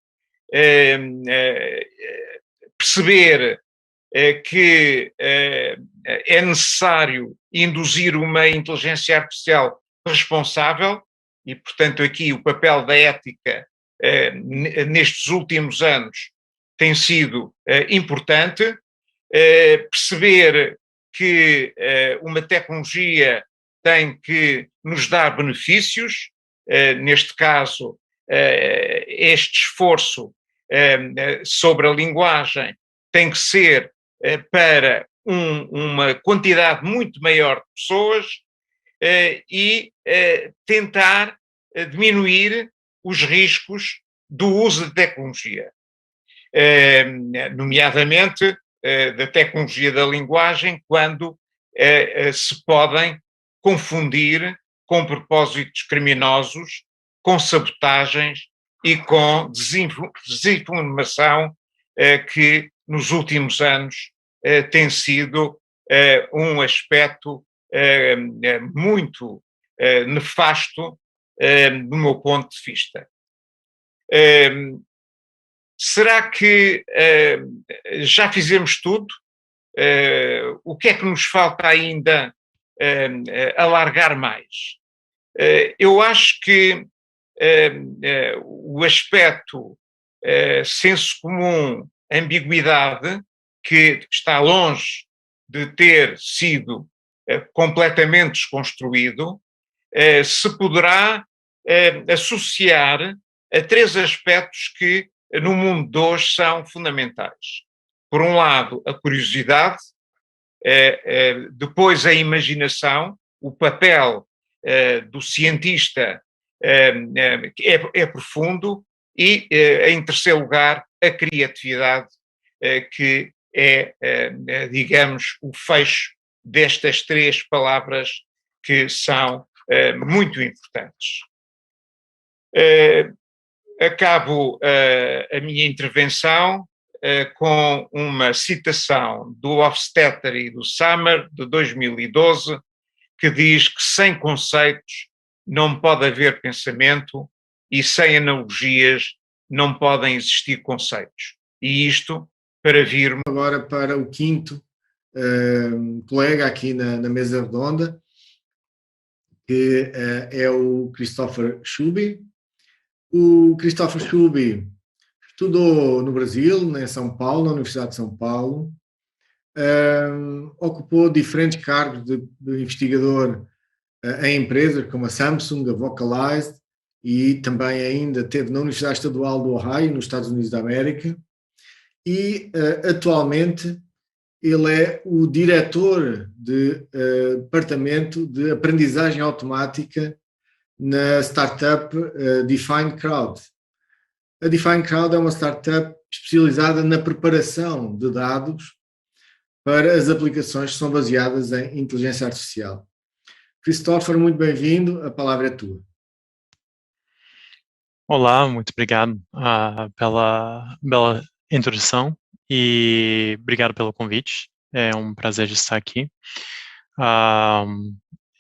Speaker 8: perceber que é necessário induzir uma inteligência artificial responsável e, portanto, aqui o papel da ética nestes últimos anos tem sido importante, perceber que uma tecnologia tem que nos dar benefícios, neste caso, este esforço sobre a linguagem tem que ser para uma quantidade muito maior de pessoas e tentar diminuir os riscos do uso de tecnologia, nomeadamente da tecnologia da linguagem, quando se podem confundir com propósitos criminosos, com sabotagens e com desinformação que nos últimos anos tem sido um aspecto muito nefasto do meu ponto de vista. Será que já fizemos tudo? O que é que nos falta ainda alargar mais? Eu acho que o aspecto senso comum, ambiguidade, que está longe de ter sido completamente desconstruído, se poderá associar a três aspectos que no mundo de hoje são fundamentais. Por um lado, a curiosidade, depois a imaginação, o papel do cientista é profundo e, em terceiro lugar, a criatividade, que é, digamos, o fecho destas três palavras que são muito importantes. Acabo a minha intervenção com uma citação do Hofstadter e do Summer, de 2012, que diz que sem conceitos não pode haver pensamento e sem analogias não podem existir conceitos. E isto para virmos...
Speaker 2: Agora para o quinto colega aqui na mesa redonda, que é o Christopher Schuby. O Christopher Schuby estudou no Brasil, em São Paulo, na Universidade de São Paulo, ocupou diferentes cargos de investigador em empresas como a Samsung, a Vocalized, e também ainda teve na Universidade Estadual do Ohio, nos Estados Unidos da América, e atualmente ele é o diretor de departamento de aprendizagem automática na startup Define Crowd. A Define Crowd é uma startup especializada na preparação de dados para as aplicações que são baseadas em inteligência artificial. Christopher, muito bem-vindo, a palavra é tua.
Speaker 9: Olá, muito obrigado pela bela introdução e obrigado pelo convite. É um prazer de estar aqui.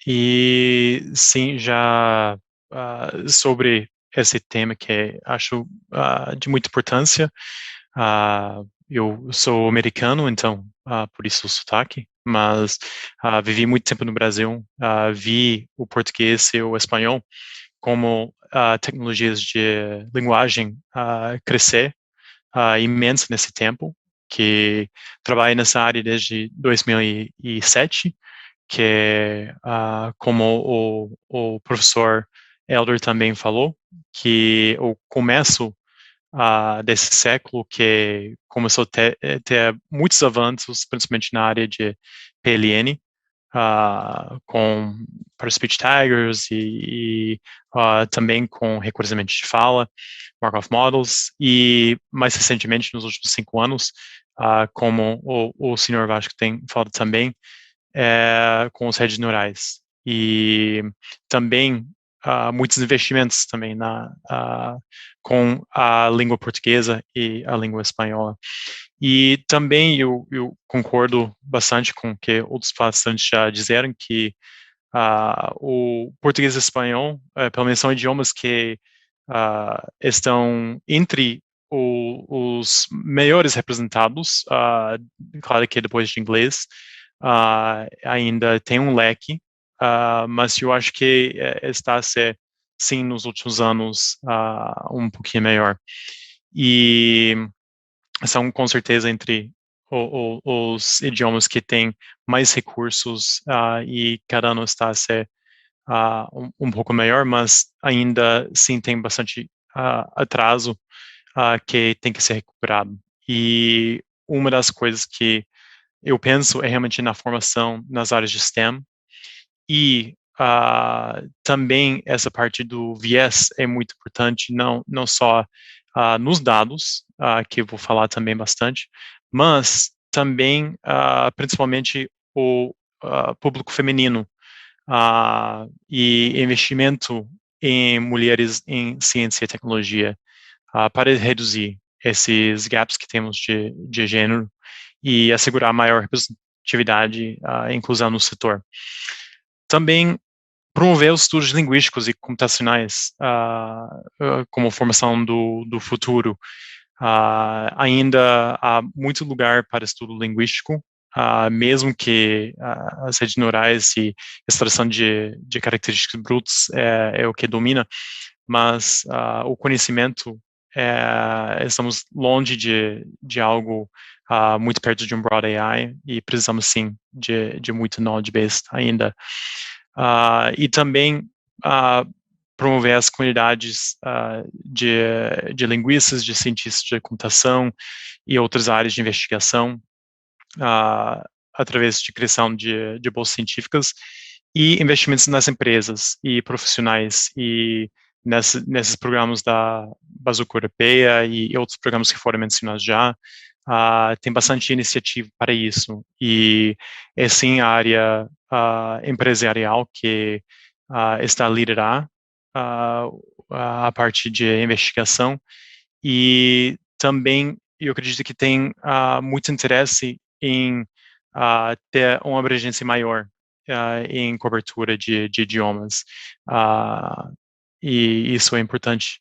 Speaker 9: E sim, já sobre esse tema que acho de muita importância. Eu sou americano, então por isso o sotaque, mas vivi muito tempo no Brasil, vi o português e o espanhol como tecnologias de linguagem crescer imenso nesse tempo, que trabalhei nessa área desde 2007, que como o professor Elder também falou, que o começo desse século, que começou a ter muitos avanços, principalmente na área de PLN, para speech taggers e também com reconhecimento de fala, Markov Models, e mais recentemente, nos últimos 5 anos, como o senhor Vasco tem falado também, com as redes neurais. E também muitos investimentos também com a língua portuguesa e a língua espanhola. E também eu concordo bastante com o que outros palestrantes já disseram, que o português e o espanhol, pelo menos são idiomas que estão entre os melhores representados, claro que depois de inglês, ainda tem um leque, mas eu acho que está a ser, sim, nos últimos anos, um pouquinho melhor. E são, com certeza, entre os idiomas que têm mais recursos e cada ano está a ser um pouco melhor, mas ainda, sim, tem bastante atraso que tem que ser recuperado. E uma das coisas que eu penso é realmente na formação nas áreas de STEM, e também essa parte do viés é muito importante, não só nos dados, que eu vou falar também bastante, mas também, principalmente, o público feminino e investimento em mulheres em ciência e tecnologia para reduzir esses gaps que temos de gênero e assegurar maior representatividade e inclusão no setor. Também promover os estudos linguísticos e computacionais como formação do futuro. Ainda há muito lugar para estudo linguístico, mesmo que as redes neurais e extração de características brutas é o que domina, mas o conhecimento, estamos longe de algo muito perto de um broad AI, e precisamos, sim, de muito knowledge-based ainda. E também promover as comunidades de linguistas, de cientistas de computação e outras áreas de investigação, através de criação de bolsas científicas e investimentos nas empresas e profissionais, e nesses programas da Bazuca Europeia e outros programas que foram mencionados já. Tem bastante iniciativa para isso, e é sim a área empresarial que está a liderar a parte de investigação, e também eu acredito que tem muito interesse em ter uma abrangência maior em cobertura de idiomas, e isso é importante.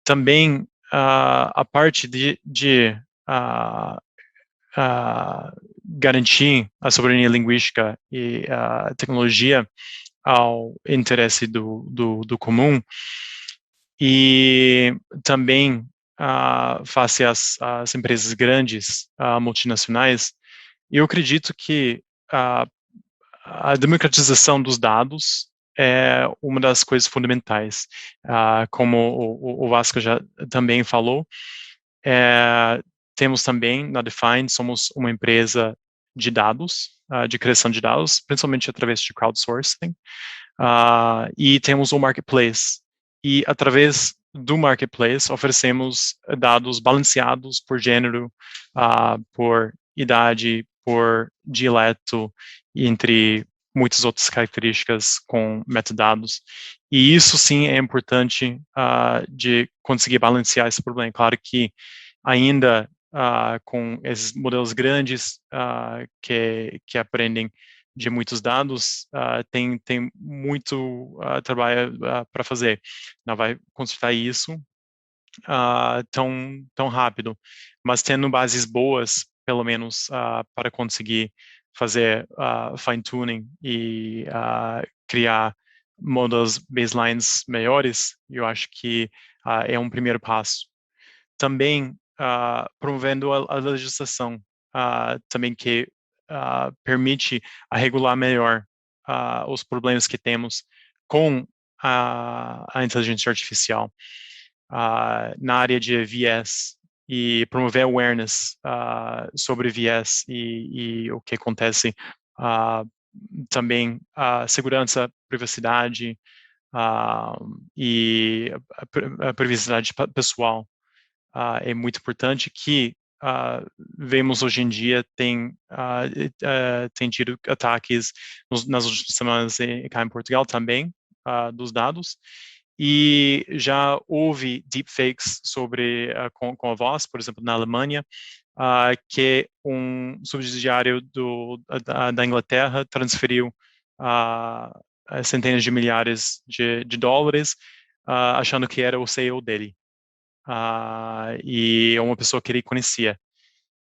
Speaker 9: Também a parte de garantir a soberania linguística e a tecnologia ao interesse do comum, e também face às empresas grandes, multinacionais. Eu acredito que a democratização dos dados é uma das coisas fundamentais. Como o Vasco já também falou, temos também, na Define, somos uma empresa de dados, de criação de dados, principalmente através de crowdsourcing, e temos um marketplace, e através do marketplace oferecemos dados balanceados por gênero, por idade, por dialeto, entre muitas outras características com metadados. E isso sim é importante de conseguir balancear esse problema. Claro que ainda com esses modelos grandes que aprendem de muitos dados, tem muito trabalho para fazer. Não vai consertar isso tão rápido, mas tendo bases boas, pelo menos, para conseguir fazer fine-tuning e criar modelos baselines melhores, eu acho que é um primeiro passo. Também promovendo a legislação, também que permite regular melhor os problemas que temos com a inteligência artificial na área de viés e promover awareness sobre viés e o que acontece também segurança, privacidade e a privacidade pessoal. É muito importante que vemos hoje em dia tem tido ataques nas últimas semanas cá em Portugal também dos dados, e já houve deepfakes sobre com a voz, por exemplo, na Alemanha, que um subsidiário da Inglaterra transferiu centenas de milhares de dólares, achando que era o CEO dele. E é uma pessoa que ele conhecia.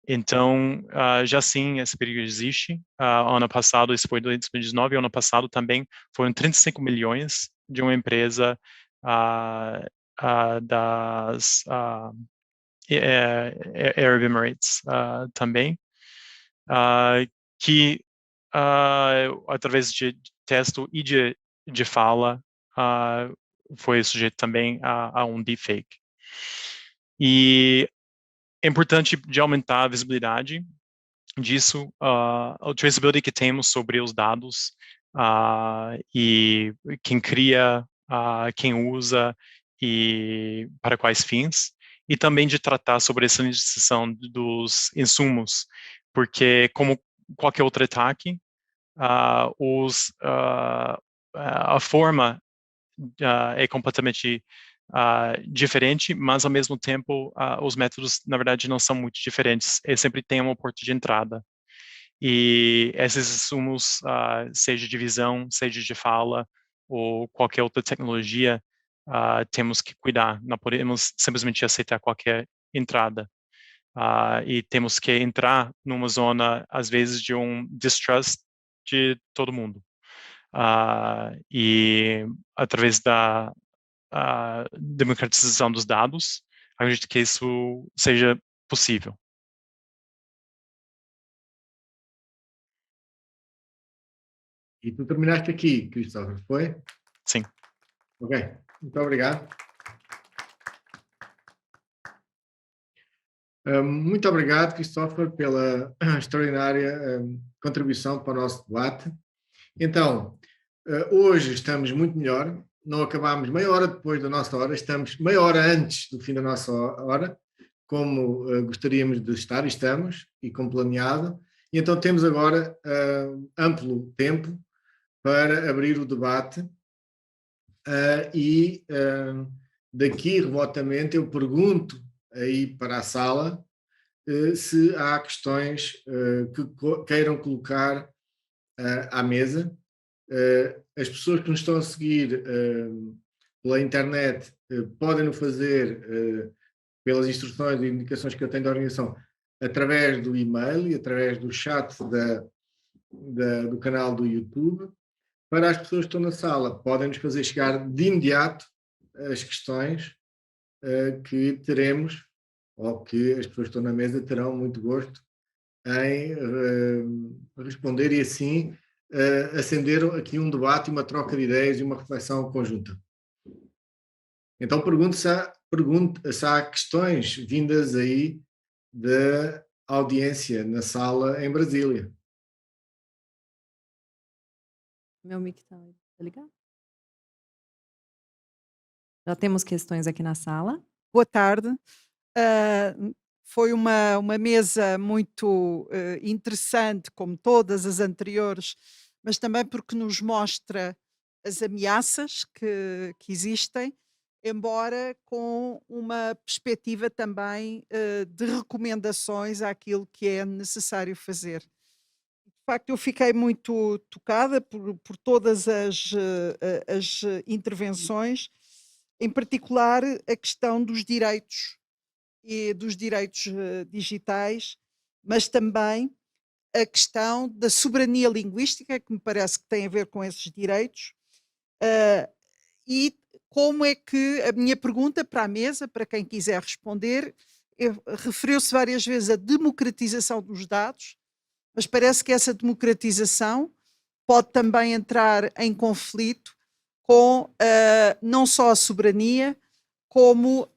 Speaker 9: Então, já sim, esse perigo existe. Ano passado, isso foi 2019, ano passado também foram 35 milhões de uma empresa das Arab Emirates também, que através de texto e de fala foi sujeito também a um deepfake. E é importante de aumentar a visibilidade disso, a traceability que temos sobre os dados e quem cria, quem usa e para quais fins, e também de tratar sobre essa legislação dos insumos, porque como qualquer outro ataque, a forma é completamente diferente, mas ao mesmo tempo os métodos, na verdade, não são muito diferentes. Ele sempre tem uma porta de entrada. E esses insumos, seja de visão, seja de fala, ou qualquer outra tecnologia, temos que cuidar. Não podemos simplesmente aceitar qualquer entrada. E temos que entrar numa zona, às vezes, de um distrust de todo mundo. E através da democratização dos dados, acredito que isso seja possível.
Speaker 2: E tu terminaste aqui, Cristóvão, foi?
Speaker 9: Sim.
Speaker 2: Ok, muito obrigado. Muito obrigado, Christopher, pela extraordinária contribuição para o nosso debate. Então, hoje estamos muito melhor, não acabámos meia hora depois da nossa hora, estamos meia hora antes do fim da nossa hora, como gostaríamos de estar, e estamos, e como planeado. E então temos agora amplo tempo para abrir o debate e daqui remotamente eu pergunto aí para a sala se há questões que queiram colocar à mesa. As pessoas que nos estão a seguir pela internet podem o fazer pelas instruções e indicações que eu tenho da organização através do e-mail e através do chat do canal do YouTube. Para as pessoas que estão na sala, podem nos fazer chegar de imediato as questões que teremos, ou que as pessoas que estão na mesa terão muito gosto em responder, e assim acender aqui um debate, uma troca de ideias e uma reflexão conjunta. Então pergunto se há questões vindas aí da audiência na sala em Brasília.
Speaker 1: Meu mic tá ligado? Já temos questões aqui na sala.
Speaker 10: Boa tarde. Foi uma mesa muito interessante, como todas as anteriores, mas também porque nos mostra as ameaças que existem, embora com uma perspectiva também de recomendações àquilo que é necessário fazer. De facto, eu fiquei muito tocada por todas as intervenções, em particular a questão dos direitos e dos direitos digitais, mas também a questão da soberania linguística, que me parece que tem a ver com esses direitos, e como é que a minha pergunta para a mesa, para quem quiser responder, referiu-se várias vezes à democratização dos dados, mas parece que essa democratização pode também entrar em conflito com não só a soberania, como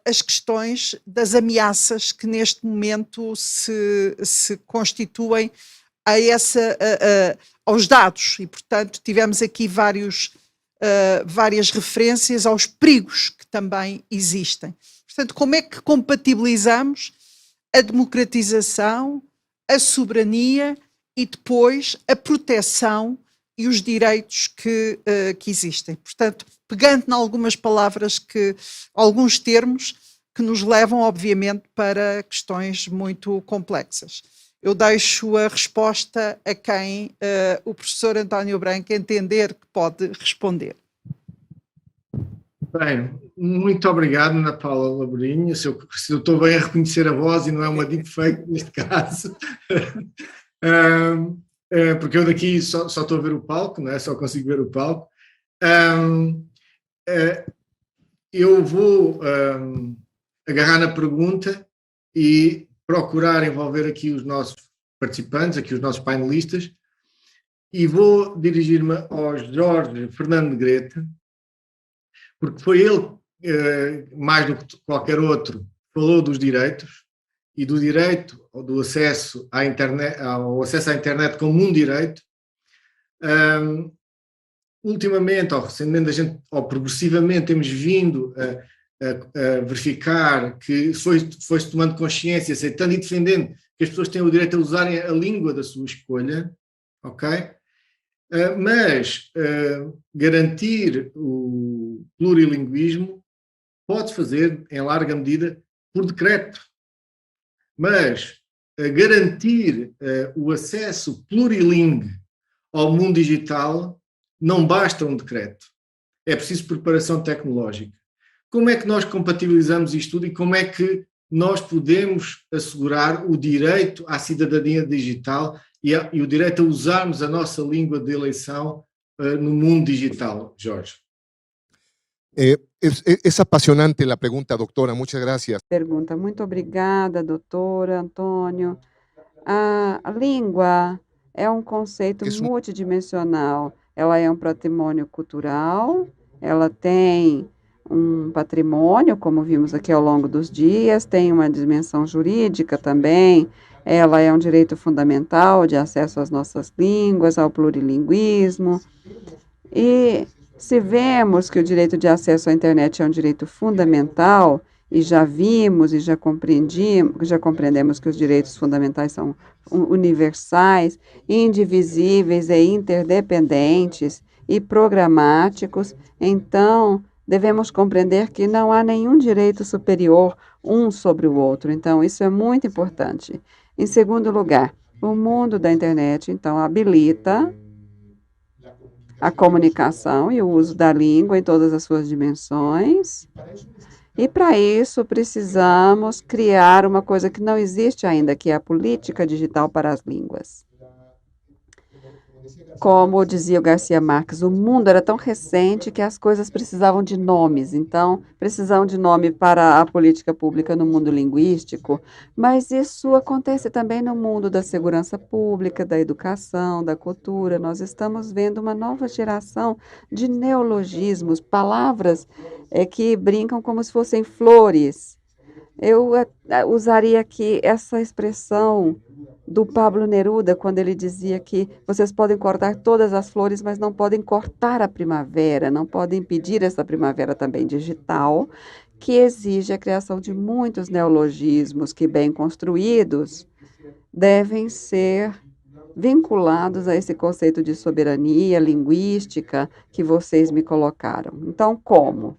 Speaker 10: as questões das ameaças que neste momento se constituem aos dados. E, portanto, tivemos aqui várias referências aos perigos que também existem. Portanto, como é que compatibilizamos a democratização, a soberania e depois a proteção e os direitos que existem? Portanto, pegando em algumas palavras, alguns termos que nos levam, obviamente, para questões muito complexas. Eu deixo a resposta a quem o professor António Branco entender que pode responder.
Speaker 2: Bem, muito obrigado, Ana Paula Laborinha. Se eu estou bem a reconhecer a voz e não é uma deepfake neste caso, porque eu daqui só estou a ver o palco, não é? Só consigo ver o palco. Eu vou agarrar na pergunta e procurar envolver aqui os nossos participantes, aqui os nossos painelistas, e vou dirigir-me ao Jorge Fernando Negrete, porque foi ele, mais do que qualquer outro, falou dos direitos e do direito do acesso à internet, ao acesso à internet como um direito. Ultimamente, ou recentemente, ou progressivamente, temos vindo a verificar que foi-se tomando consciência, aceitando e defendendo que as pessoas têm o direito a usarem a língua da sua escolha, ok? Mas garantir o plurilinguismo pode fazer, em larga medida, por decreto. Mas garantir o acesso plurilingue ao mundo digital não basta um decreto. É preciso preparação tecnológica. Como é que nós compatibilizamos isto tudo e como é que nós podemos assegurar o direito à cidadania digital e o direito a usarmos a nossa língua de eleição no mundo digital, Jorge?
Speaker 7: Es apasionante la pregunta, doctora. Muchas gracias.
Speaker 5: Pergunta. Muito obrigada, doutora Antônio. A língua é um conceito multidimensional. Ela é um patrimônio cultural, ela tem um patrimônio, como vimos aqui ao longo dos dias, tem uma dimensão jurídica também, ela é um direito fundamental de acesso às nossas línguas, ao plurilinguismo. E se vemos que o direito de acesso à internet é um direito fundamental, e já vimos e já compreendemos que os direitos fundamentais são universais, indivisíveis e interdependentes e programáticos, então devemos compreender que não há nenhum direito superior um sobre o outro. Então, isso é muito importante. Em segundo lugar, o mundo da internet, então, habilita a comunicação e o uso da língua em todas as suas dimensões. E, para isso, precisamos criar uma coisa que não existe ainda, que é a política digital para as línguas. Como dizia o Garcia Marques, o mundo era tão recente que as coisas precisavam de nomes. Então, precisam de nome para a política pública no mundo linguístico, mas isso acontece também no mundo da segurança pública, da educação, da cultura. Nós estamos vendo uma nova geração de neologismos, palavras que brincam como se fossem flores. Eu usaria aqui essa expressão do Pablo Neruda, quando ele dizia que vocês podem cortar todas as flores, mas não podem cortar a primavera, não podem impedir essa primavera também digital, que exige a criação de muitos neologismos que, bem construídos, devem ser vinculados a esse conceito de soberania linguística que vocês me colocaram. Então, como?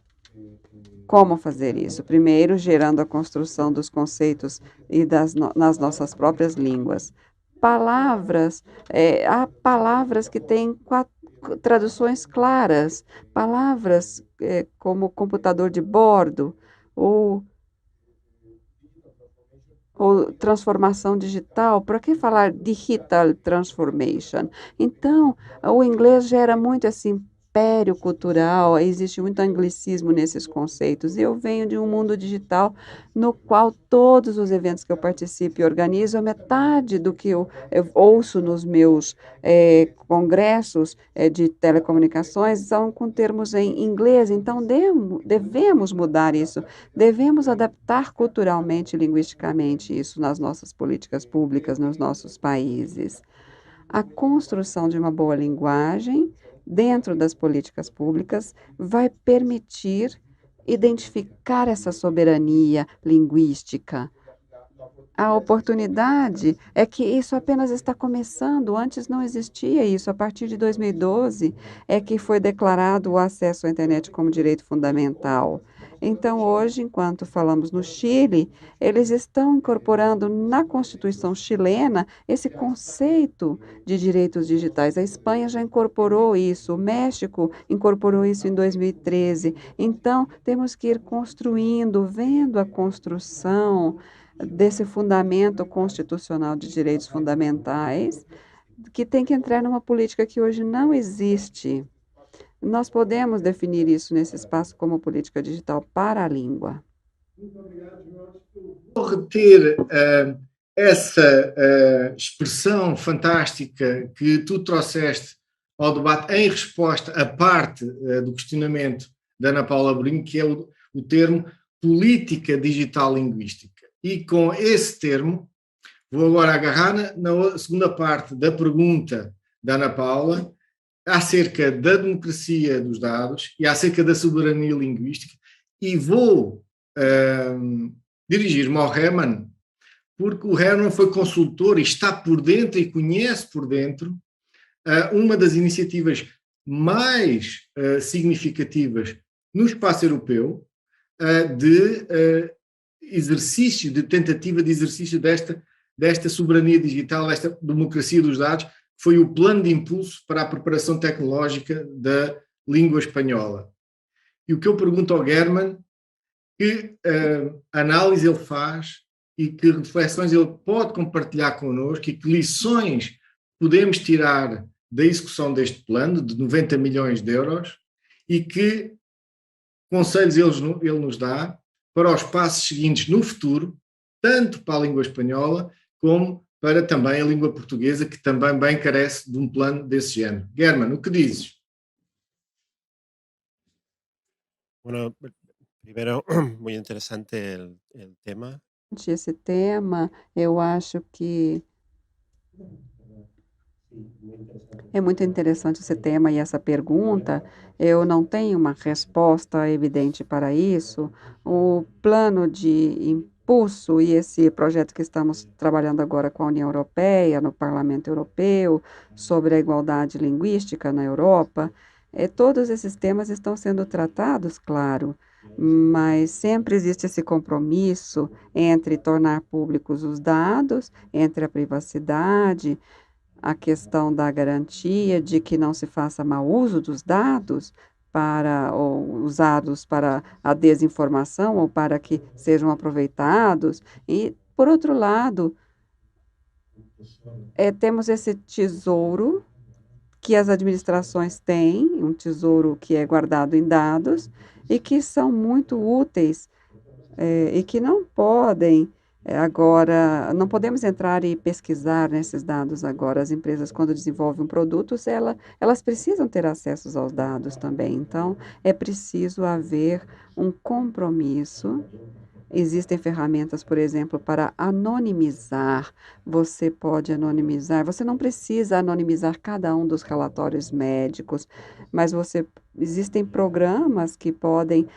Speaker 5: Como fazer isso? Primeiro, gerando a construção dos conceitos e nas nossas próprias línguas. Há palavras que têm traduções claras, palavras como computador de bordo ou transformação digital. Para que falar digital transformation? Então, o inglês gera muito esse império cultural, existe muito anglicismo nesses conceitos. E eu venho de um mundo digital no qual todos os eventos que eu participo e organizo, a metade do que eu ouço nos meus congressos de telecomunicações são com termos em inglês. Então, devemos mudar isso. Devemos adaptar culturalmente e linguisticamente isso nas nossas políticas públicas, nos nossos países. A construção de uma boa linguagem dentro das políticas públicas vai permitir identificar essa soberania linguística. A oportunidade é que isso apenas está começando, antes não existia isso. A partir de 2012 é que foi declarado o acesso à internet como direito fundamental. Então, hoje, enquanto falamos no Chile, eles estão incorporando na Constituição chilena esse conceito de direitos digitais. A Espanha já incorporou isso, o México incorporou isso em 2013. Então, temos que ir construindo, vendo a construção desse fundamento constitucional de direitos fundamentais, que tem que entrar numa política que hoje não existe. Nós podemos definir isso nesse espaço como política digital para a língua.
Speaker 2: Vou reter essa expressão fantástica que tu trouxeste ao debate em resposta à parte do questionamento da Ana Paula Brinco, que é o termo política digital linguística. E com esse termo, vou agora agarrar na segunda parte da pergunta da Ana Paula, acerca da democracia dos dados e acerca da soberania linguística, e vou dirigir-me ao Herman, porque o Herman foi consultor e está por dentro e conhece por dentro uma das iniciativas mais significativas no espaço europeu de exercício, de tentativa de exercício desta soberania digital, desta democracia dos dados, foi o plano de impulso para a preparação tecnológica da língua espanhola. E o que eu pergunto ao German, que análise ele faz e que reflexões ele pode compartilhar connosco e que lições podemos tirar da execução deste plano de 90 milhões de euros e que conselhos ele nos dá para os passos seguintes no futuro, tanto para a língua espanhola como para também a língua portuguesa, que também bem carece de um plano desse género. German, o que dizes?
Speaker 3: Bueno, primero, muy interesante el tema.
Speaker 5: Esse tema, eu acho que é muito interessante esse tema e essa pergunta. Eu não tenho uma resposta evidente para isso. O plano de impulso e esse projeto que estamos trabalhando agora com a União Europeia, no Parlamento Europeu, sobre a igualdade linguística na Europa, todos esses temas estão sendo tratados, claro, mas sempre existe esse compromisso entre tornar públicos os dados, entre a privacidade, a questão da garantia de que não se faça mau uso dos dados ou usados para a desinformação ou para que sejam aproveitados. E, por outro lado, temos esse tesouro que as administrações têm, um tesouro que é guardado em dados e que são muito úteis e que não podem agora, não podemos entrar e pesquisar nesses dados agora. As empresas, quando desenvolvem um produto, elas precisam ter acesso aos dados também. Então, é preciso haver um compromisso Existem ferramentas, por exemplo, para anonimizar. Você pode anonimizar. Você não precisa anonimizar cada um dos relatórios médicos, mas existem programas que podem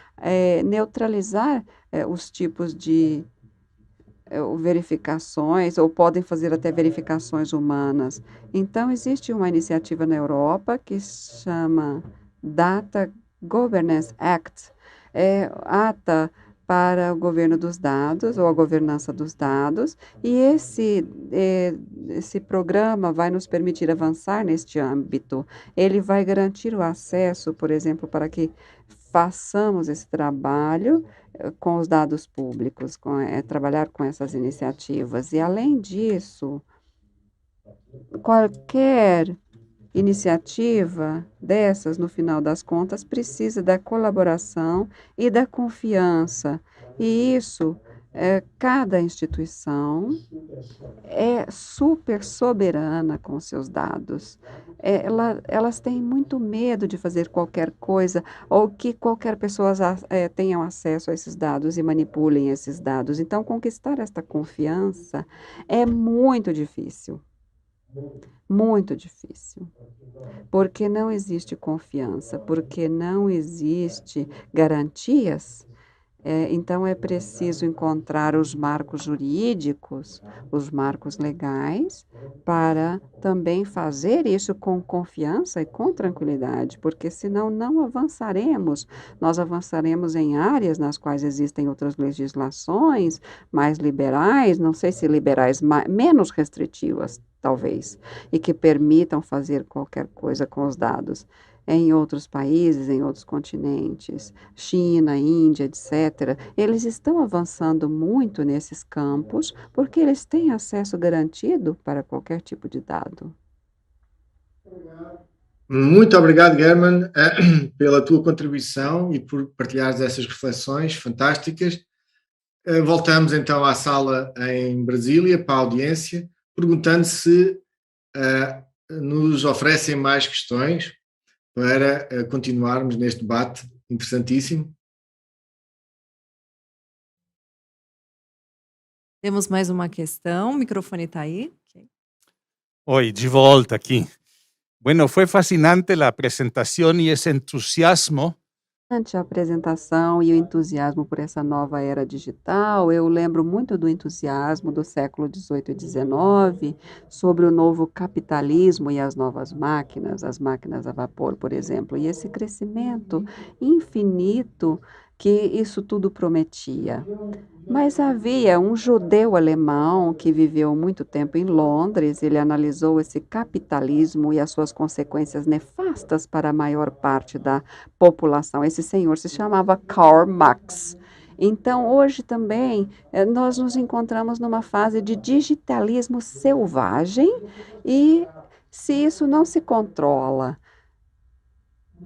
Speaker 5: neutralizar os tipos de verificações, ou podem fazer até verificações humanas. Então, existe uma iniciativa na Europa que se chama Data Governance Act, ATA para o governo dos dados, ou a governança dos dados, e esse programa vai nos permitir avançar neste âmbito. Ele vai garantir o acesso, por exemplo, para que façamos esse trabalho com os dados públicos, trabalhar com essas iniciativas. E, além disso, qualquer iniciativa dessas, no final das contas, precisa da colaboração e da confiança. E isso, cada instituição é super soberana com seus dados. Elas têm muito medo de fazer qualquer coisa ou que qualquer pessoa tenha acesso a esses dados e manipulem esses dados. Então, conquistar esta confiança é muito difícil. Muito difícil, porque não existe confiança, porque não existe garantias. Então, é preciso encontrar os marcos jurídicos, os marcos legais, para também fazer isso com confiança e com tranquilidade, porque senão não avançaremos. Nós avançaremos em áreas nas quais existem outras legislações mais liberais, não sei se liberais, menos restritivas, talvez, e que permitam fazer qualquer coisa com os dados. Em outros países, em outros continentes, China, Índia, etc., eles estão avançando muito nesses campos porque eles têm acesso garantido para qualquer tipo de dado.
Speaker 2: Muito obrigado, German, pela tua contribuição e por partilhares essas reflexões fantásticas. Voltamos então à sala em Brasília para a audiência, perguntando se nos oferecem mais questões para continuarmos neste debate interessantíssimo.
Speaker 1: Temos mais uma questão, o microfone está aí. Okay.
Speaker 11: Oi, de volta aqui. Bueno, foi fascinante a apresentação e esse entusiasmo.
Speaker 5: Durante a apresentação e o entusiasmo por essa nova era digital, eu lembro muito do entusiasmo do século XVIII e XIX sobre o novo capitalismo e as novas máquinas, as máquinas a vapor, por exemplo, e esse crescimento infinito que isso tudo prometia. Mas havia um judeu alemão que viveu muito tempo em Londres, ele analisou esse capitalismo e as suas consequências nefastas para a maior parte da população. Esse senhor se chamava Karl Marx. Então, hoje também, nós nos encontramos numa fase de digitalismo selvagem e, se isso não se controla,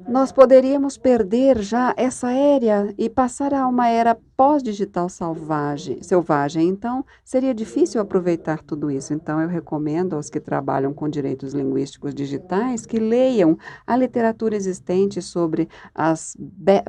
Speaker 5: nós poderíamos perder já essa era e passar a uma era pós-digital selvagem. Então, seria difícil aproveitar tudo isso. Então, eu recomendo aos que trabalham com direitos linguísticos digitais que leiam a literatura existente sobre as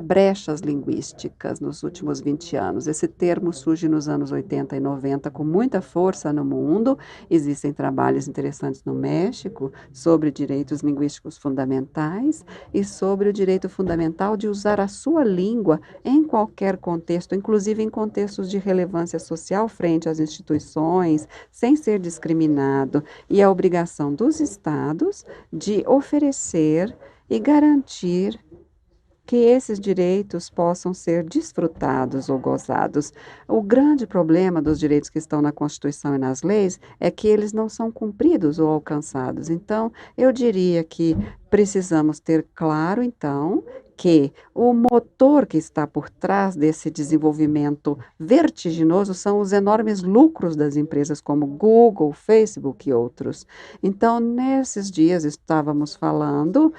Speaker 5: brechas linguísticas nos últimos 20 anos. Esse termo surge nos anos 80 e 90 com muita força no mundo. Existem trabalhos interessantes no México sobre direitos linguísticos fundamentais e sobre o direito fundamental de usar a sua língua em qualquer contexto, inclusive em contextos de relevância social frente às instituições, sem ser discriminado, e a obrigação dos estados de oferecer e garantir que esses direitos possam ser desfrutados ou gozados. O grande problema dos direitos que estão na Constituição e nas leis é que eles não são cumpridos ou alcançados. Então, eu diria que precisamos ter claro, então, que o motor que está por trás desse desenvolvimento vertiginoso são os enormes lucros das empresas como Google, Facebook e outros. Então, nesses dias estávamos falando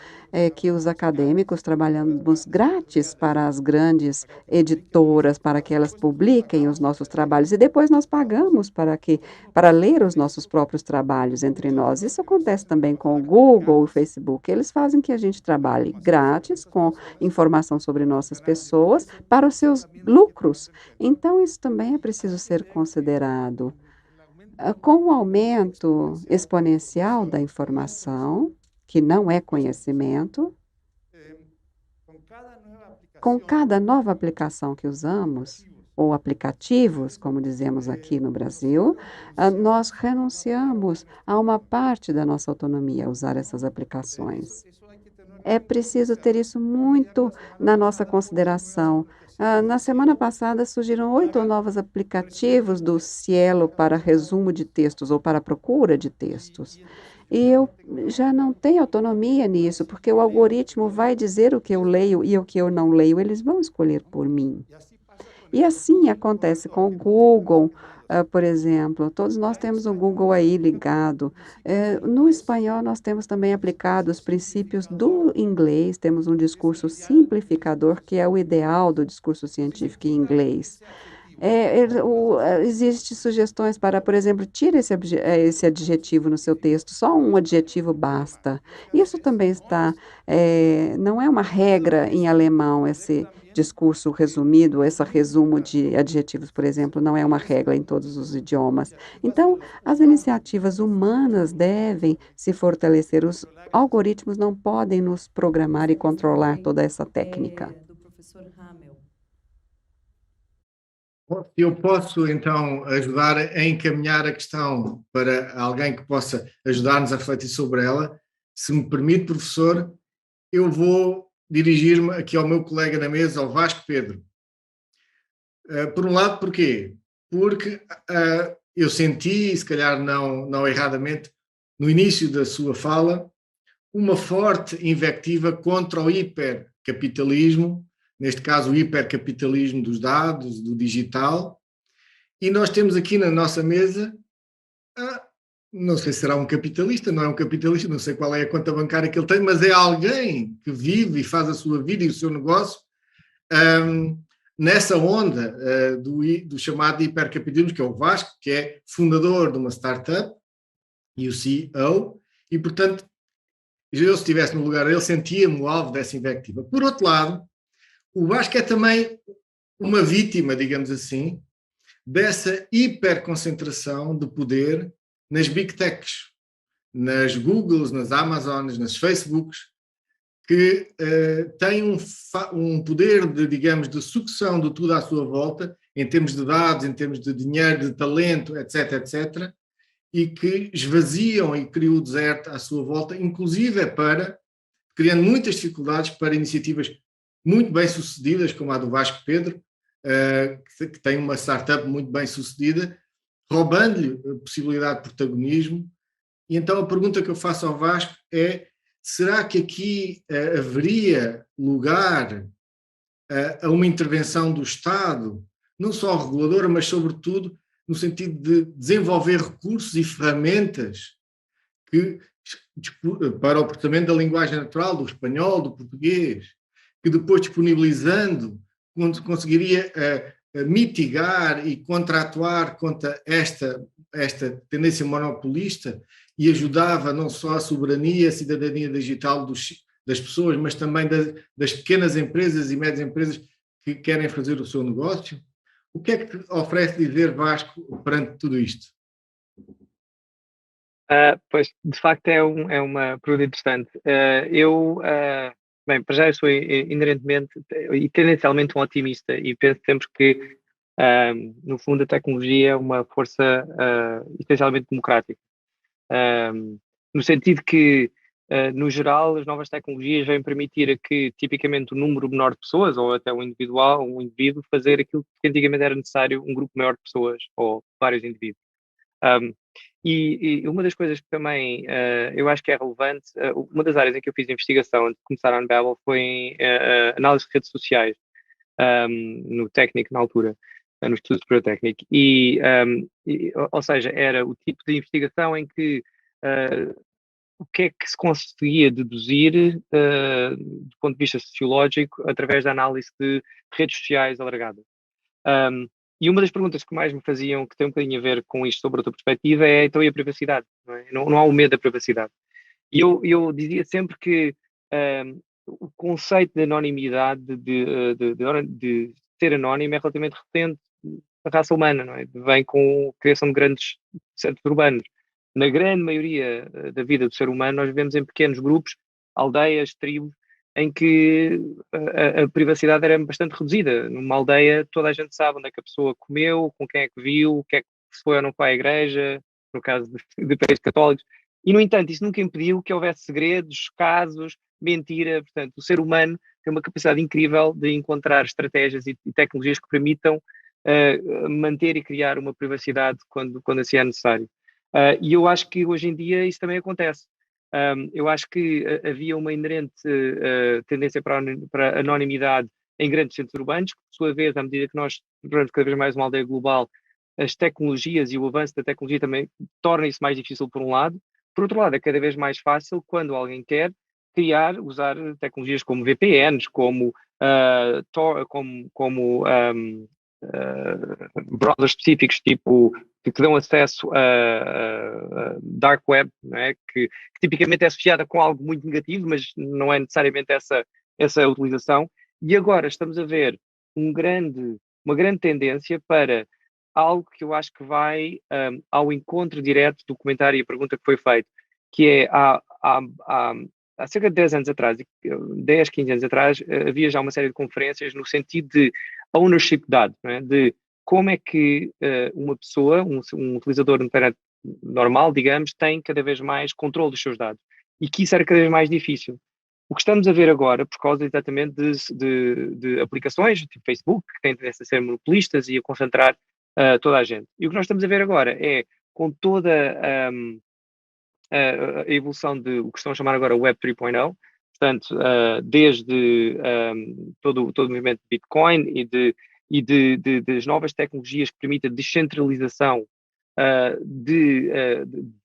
Speaker 5: que os acadêmicos trabalhamos grátis para as grandes editoras, para que elas publiquem os nossos trabalhos, e depois nós pagamos para ler os nossos próprios trabalhos entre nós. Isso acontece também com o Google e o Facebook. Eles fazem que a gente trabalhe grátis com informação sobre nossas pessoas para os seus lucros. Então, isso também é preciso ser considerado. Com o aumento exponencial da informação, que não é conhecimento, com cada nova aplicação que usamos, ou aplicativos, como dizemos aqui no Brasil, nós renunciamos a uma parte da nossa autonomia a usar essas aplicações. É preciso ter isso muito na nossa consideração. Na semana passada surgiram 8 novos aplicativos do Cielo para resumo de textos ou para procura de textos. E eu já não tenho autonomia nisso, porque o algoritmo vai dizer o que eu leio e o que eu não leio, eles vão escolher por mim. E assim acontece com o Google, por exemplo. Todos nós temos o Google aí ligado. No espanhol, nós temos também aplicado os princípios do inglês, temos um discurso simplificador, que é o ideal do discurso científico em inglês. Existem sugestões para, por exemplo, tire esse adjetivo no seu texto, só um adjetivo basta. Isso também não é uma regra em alemão, esse discurso resumido, esse resumo de adjetivos, por exemplo, não é uma regra em todos os idiomas. Então, as iniciativas humanas devem se fortalecer. Os algoritmos não podem nos programar e controlar toda essa técnica.
Speaker 1: Do professor Hamel.
Speaker 2: Eu posso, então, ajudar a encaminhar a questão para alguém que possa ajudar-nos a refletir sobre ela. Se me permite, professor, eu vou dirigir-me aqui ao meu colega na mesa, ao Vasco Pedro. Por um lado, porquê? Porque eu senti, se calhar não erradamente, no início da sua fala, uma forte invectiva contra o hipercapitalismo, neste caso o hipercapitalismo dos dados, do digital, e nós temos aqui na nossa mesa, não sei se será um capitalista, não é um capitalista, não sei qual é a conta bancária que ele tem, mas é alguém que vive e faz a sua vida e o seu negócio nessa onda do chamado hipercapitalismo, que é o Vasco, que é fundador de uma startup e o CEO, e portanto, eu se estivesse no lugar dele, sentia-me o alvo dessa invectiva. Por outro lado, o Vasco é também uma vítima, digamos assim, dessa hiperconcentração de poder nas big techs, nas Googles, nas Amazonas, nas Facebooks, que têm um poder de, digamos, de sucção de tudo à sua volta, em termos de dados, em termos de dinheiro, de talento, etc., etc., e que esvaziam e criam o deserto à sua volta, inclusive criando muitas dificuldades para iniciativas muito bem sucedidas, como a do Vasco Pedro, que tem uma startup muito bem sucedida, roubando-lhe a possibilidade de protagonismo. E então a pergunta que eu faço ao Vasco é: será que aqui haveria lugar a uma intervenção do Estado, não só reguladora, mas sobretudo no sentido de desenvolver recursos e ferramentas para o processamento da linguagem natural, do espanhol, do português, que depois disponibilizando conseguiria mitigar e contratuar contra esta tendência monopolista e ajudava não só a soberania, a cidadania digital das pessoas, mas também das pequenas empresas e médias empresas que querem fazer o seu negócio? O que é que te oferece dizer, Vasco, perante tudo isto?
Speaker 6: Pois, de facto, é uma pergunta interessante. Bem, para já eu sou inerentemente e tendencialmente um otimista e penso sempre que, no fundo, a tecnologia é uma força essencialmente democrática. No sentido que, no geral, as novas tecnologias vêm permitir a que, tipicamente, um número menor de pessoas, ou até um indivíduo, fazer aquilo que antigamente era necessário um grupo maior de pessoas, ou vários indivíduos. E uma das coisas que também eu acho que é relevante, uma das áreas em que eu fiz investigação antes de começar a Unbabel foi em análise de redes sociais, no técnico na altura, no Estudo Superior Técnico, ou seja, era o tipo de investigação em que o que é que se conseguia deduzir do ponto de vista sociológico através da análise de redes sociais alargadas. E uma das perguntas que mais me faziam, que tem um bocadinho a ver com isto sobre outra perspectiva, é então e a privacidade? Não há o medo da privacidade. E eu dizia sempre que o conceito de anonimidade, de ser anónimo, é relativamente recente da raça humana, não é? Vem com a criação de grandes centros urbanos. Na grande maioria da vida do ser humano, nós vivemos em pequenos grupos, aldeias, tribos, em que a privacidade era bastante reduzida. Numa aldeia, toda a gente sabe onde é que a pessoa comeu, com quem é que viu, o que é que se foi ou não foi à igreja, no caso de países católicos. E, no entanto, isso nunca impediu que houvesse segredos, casos, mentira. Portanto, o ser humano tem uma capacidade incrível de encontrar estratégias e tecnologias que permitam manter e criar uma privacidade quando assim é necessário. E eu acho que hoje em dia isso também acontece. Eu acho que havia uma inerente tendência para a anonimidade em grandes centros urbanos, que, por sua vez, à medida que nós tornamos cada vez mais uma aldeia global, as tecnologias e o avanço da tecnologia também torna isso mais difícil, por um lado. Por outro lado, é cada vez mais fácil, quando alguém quer, usar tecnologias como VPNs, como browsers específicos, tipo, que dão acesso a dark web, não é? que tipicamente é associada com algo muito negativo, mas não é necessariamente essa utilização. E agora estamos a ver uma grande tendência para algo que eu acho que vai ao encontro direto do comentário e a pergunta que foi feita, que é há cerca de 10 anos atrás, 10, 15 anos atrás, havia já uma série de conferências no sentido de ownership de dados, não é? De como é que uma pessoa, um utilizador de internet normal, digamos, tem cada vez mais controle dos seus dados. E que isso era cada vez mais difícil. O que estamos a ver agora, por causa exatamente de aplicações, tipo Facebook, que têm tendência a ser monopolistas e a concentrar toda a gente. E o que nós estamos a ver agora é, com toda a evolução de o que estão a chamar agora Web 3.0, portanto, desde todo o movimento de Bitcoin e das novas tecnologias que permitem a descentralização de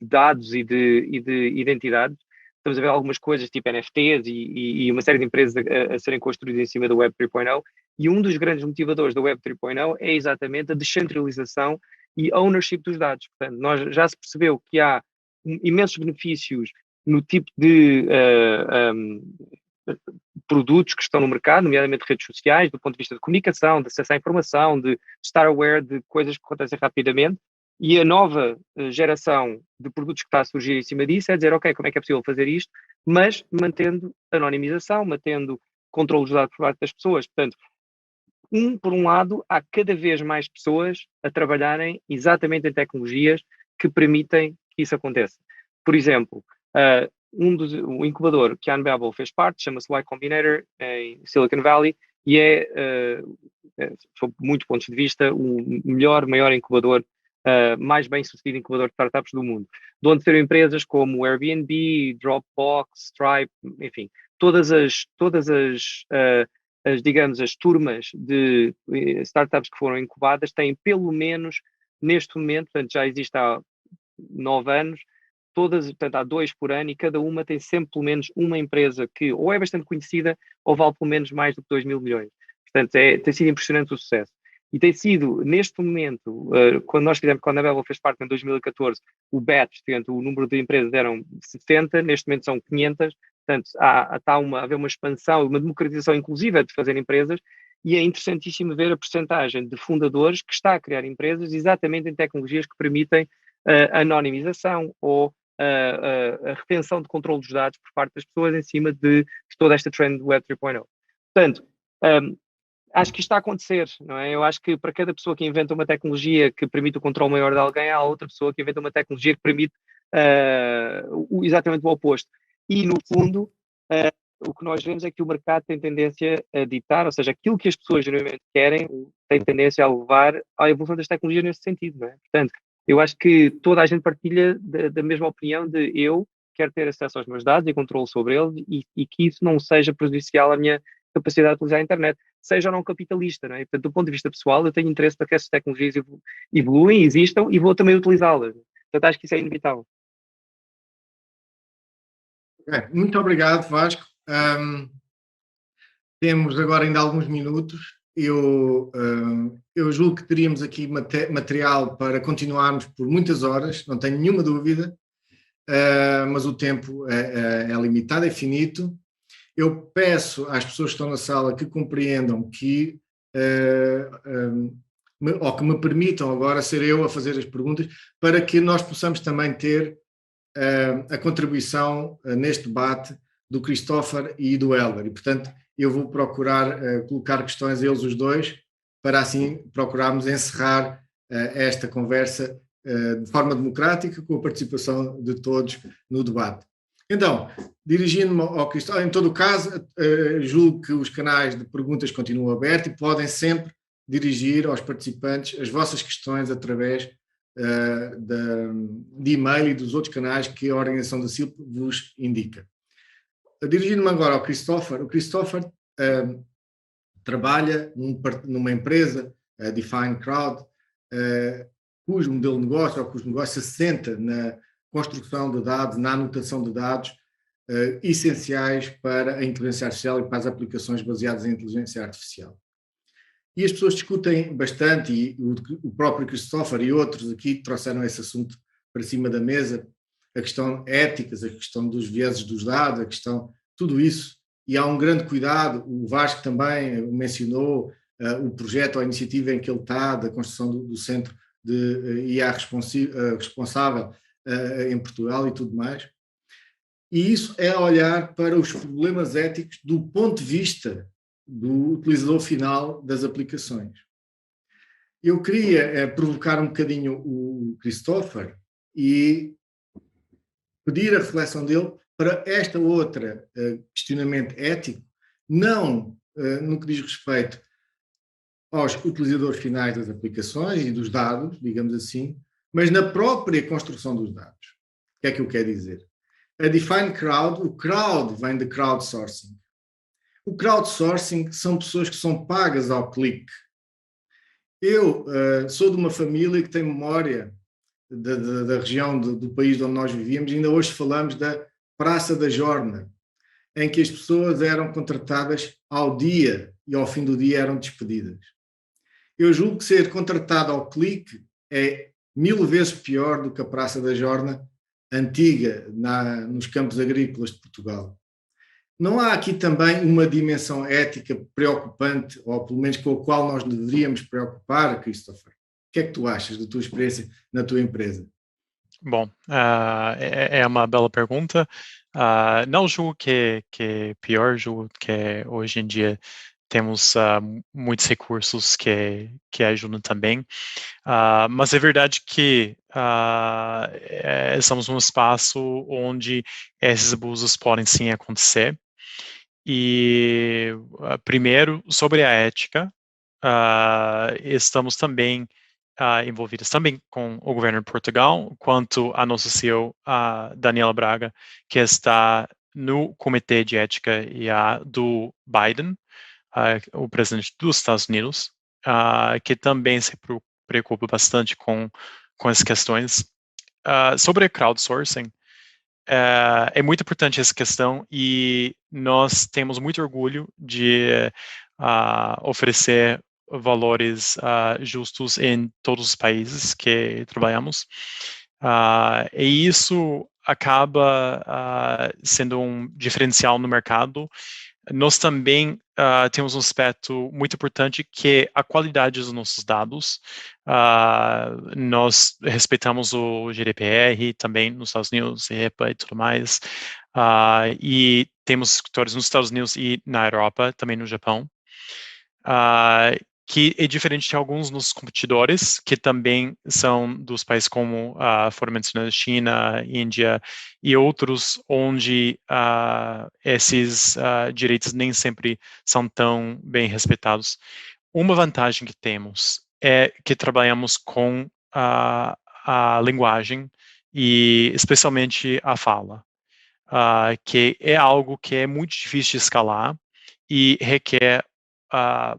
Speaker 6: dados e de identidades. Estamos a ver algumas coisas tipo NFTs e uma série de empresas a serem construídas em cima da Web 3.0, e um dos grandes motivadores da Web 3.0 é exatamente a descentralização e ownership dos dados. Portanto, já se percebeu que há imensos benefícios no tipo de produtos que estão no mercado, nomeadamente redes sociais, do ponto de vista de comunicação, de acesso à informação, de estar aware de coisas que acontecem rapidamente, e a nova geração de produtos que está a surgir em cima disso é dizer, ok, como é que é possível fazer isto, mas mantendo anonimização, mantendo controle dos dados por parte das pessoas. Portanto, por um lado, há cada vez mais pessoas a trabalharem exatamente em tecnologias que permitem que isso aconteça. Por exemplo, o incubador que a Unbabel fez parte, chama-se Y Combinator, em Silicon Valley, e sob muitos pontos de vista, o maior incubador, mais bem-sucedido incubador de startups do mundo, de onde saíram empresas como Airbnb, Dropbox, Stripe, enfim, todas as digamos, as turmas de startups que foram incubadas têm pelo menos, neste momento, portanto já existe há 9 anos, portanto há 2 por ano, e cada uma tem sempre pelo menos uma empresa que ou é bastante conhecida ou vale pelo menos mais do que 2 mil milhões. Portanto, tem sido impressionante o sucesso. E tem sido, neste momento, quando a Unbabel fez parte em 2014, o batch, portanto, o número de empresas eram 60, neste momento são 500, portanto, está a haver uma expansão, uma democratização inclusiva de fazer empresas, e é interessantíssimo ver a percentagem de fundadores que está a criar empresas exatamente em tecnologias que permitem a anonimização ou a retenção de controle dos dados por parte das pessoas em cima de toda esta trend do Web 3.0. Portanto, acho que isto está a acontecer, não é? Eu acho que para cada pessoa que inventa uma tecnologia que permite o controle maior de alguém, há outra pessoa que inventa uma tecnologia que permite exatamente o oposto. E, no fundo, o que nós vemos é que o mercado tem tendência a ditar, ou seja, aquilo que as pessoas geralmente querem tem tendência a levar à evolução das tecnologias nesse sentido, não é? Portanto, eu acho que toda a gente partilha da mesma opinião de eu quero ter acesso aos meus dados e controle sobre eles e que isso não seja prejudicial à minha capacidade de utilizar a internet, seja ou não capitalista, não é? Portanto, do ponto de vista pessoal, eu tenho interesse para que essas tecnologias evoluem, existam e vou também utilizá-las. Portanto, acho que isso é inevitável.
Speaker 2: Muito obrigado, Vasco. Temos agora ainda alguns minutos. Eu julgo que teríamos aqui material para continuarmos por muitas horas, não tenho nenhuma dúvida, mas o tempo é limitado, é finito. Eu peço às pessoas que estão na sala que compreendam que, ou que me permitam agora ser eu a fazer as perguntas, para que nós possamos também ter a contribuição neste debate do Christopher e do Helder. E, portanto, eu vou procurar colocar questões a eles os dois, para assim procurarmos encerrar esta conversa de forma democrática, com a participação de todos no debate. Então, dirigindo-me ao Christopher, em todo o caso, julgo que os canais de perguntas continuam abertos e podem sempre dirigir aos participantes as vossas questões através de e-mail e dos outros canais que a organização da CILP vos indica. Dirigindo-me agora ao Christopher, o Christopher trabalha numa empresa, a Define Crowd, cujo modelo de negócio, ou cujo negócio se assenta na construção de dados, na anotação de dados essenciais para a inteligência artificial e para as aplicações baseadas em inteligência artificial. E as pessoas discutem bastante, e o próprio Christopher e outros aqui trouxeram esse assunto para cima da mesa, a questão éticas, a questão dos vieses dos dados, a questão, tudo isso, e há um grande cuidado, o Vasco também mencionou o projeto, a iniciativa em que ele está, da construção do centro de IA responsável em Portugal e tudo mais. E isso é olhar para os problemas éticos do ponto de vista do utilizador final das aplicações. Eu queria provocar um bocadinho o Christopher e pedir a reflexão dele para esta outra questionamento ético, não no que diz respeito aos utilizadores finais das aplicações e dos dados, digamos assim, mas na própria construção dos dados. O que é que eu quero dizer? A Define Crowd, o crowd vem de crowdsourcing. O crowdsourcing são pessoas que são pagas ao clique. Eu sou de uma família que tem memória da região do país onde nós vivíamos, e ainda hoje falamos da Praça da Jorna, em que as pessoas eram contratadas ao dia e ao fim do dia eram despedidas. Eu julgo que ser contratado ao clique é 1000 vezes pior do que a Praça da Jorna antiga nos campos agrícolas de Portugal. Não há aqui também uma dimensão ética preocupante, ou pelo menos com a qual nós deveríamos preocupar, Christopher? O que é que tu achas da tua experiência na tua empresa?
Speaker 9: Bom, é uma bela pergunta. Não julgo que é pior, julgo que hoje em dia temos muitos recursos que ajudam também. Mas é verdade que estamos num espaço onde esses abusos podem sim acontecer. E, primeiro, sobre a ética, estamos também envolvidos também com o governo de Portugal, quanto a nossa CEO, a Daniela Braga, que está no Comitê de Ética do Biden, o presidente dos Estados Unidos, que também se preocupa bastante com essas questões. Sobre crowdsourcing, é muito importante essa questão e nós temos muito orgulho de oferecer valores justos em todos os países que trabalhamos. E isso acaba sendo um diferencial no mercado. Nós também temos um aspecto muito importante que é a qualidade dos nossos dados. Nós respeitamos o GDPR também nos Estados Unidos, EPA e tudo mais. E temos escritórios nos Estados Unidos e na Europa, também no Japão. Que é diferente de alguns dos competidores, que também são dos países como foram mencionados, China, Índia e outros, onde esses direitos nem sempre são tão bem respeitados. Uma vantagem que temos é que trabalhamos com a linguagem e especialmente a fala, que é algo que é muito difícil de escalar e requer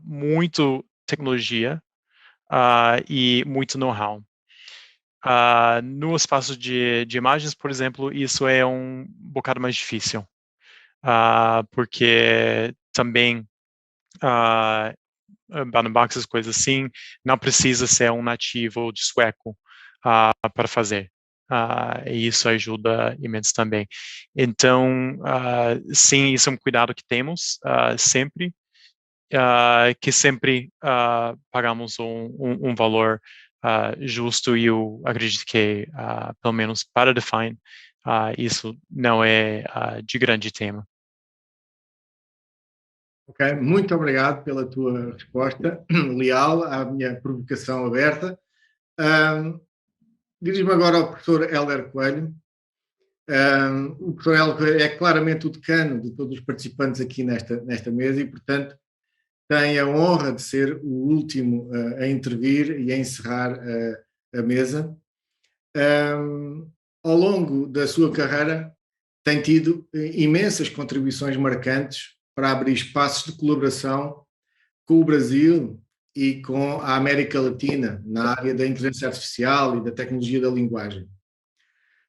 Speaker 9: muito tecnologia e muito know-how. No espaço de imagens, por exemplo, isso é um bocado mais difícil, porque também bounding boxes, coisas assim, não precisa ser um nativo de sueco para fazer. e isso ajuda imenso também. Então, sim, isso é um cuidado que temos sempre, que sempre pagamos um valor justo, e eu acredito que, pelo menos para Define, isso não é de grande tema.
Speaker 2: Ok, muito obrigado pela tua resposta leal à minha provocação aberta. Dirijo-me agora ao professor Hélder Coelho. O professor Hélder Coelho é claramente o decano de todos os participantes aqui nesta mesa e, portanto, tem a honra de ser o último a intervir e a encerrar a mesa. Ao longo da sua carreira, tem tido imensas contribuições marcantes para abrir espaços de colaboração com o Brasil e com a América Latina na área da inteligência artificial e da tecnologia da linguagem.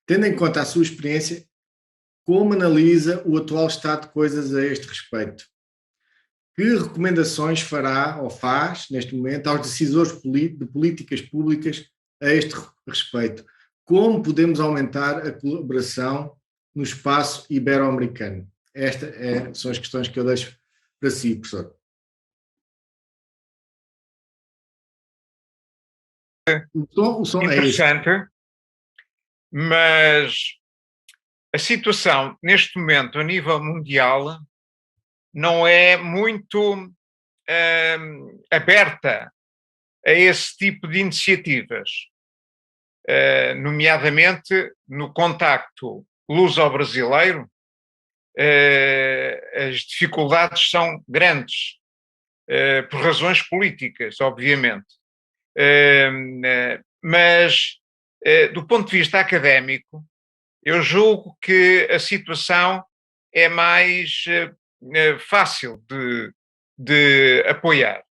Speaker 2: Tendo em conta a sua experiência, como analisa o atual estado de coisas a este respeito? Que recomendações fará ou faz, neste momento, aos decisores de políticas públicas a este respeito? Como podemos aumentar a colaboração no espaço ibero-americano? Estas são as questões que eu deixo para si, professor. O som
Speaker 8: interessante,
Speaker 2: é
Speaker 8: mas a situação neste momento a nível mundial não é muito aberta a esse tipo de iniciativas, nomeadamente no contacto luso-brasileiro. As dificuldades são grandes, por razões políticas, obviamente. Mas, do ponto de vista académico, eu julgo que a situação é mais fácil de apoiar.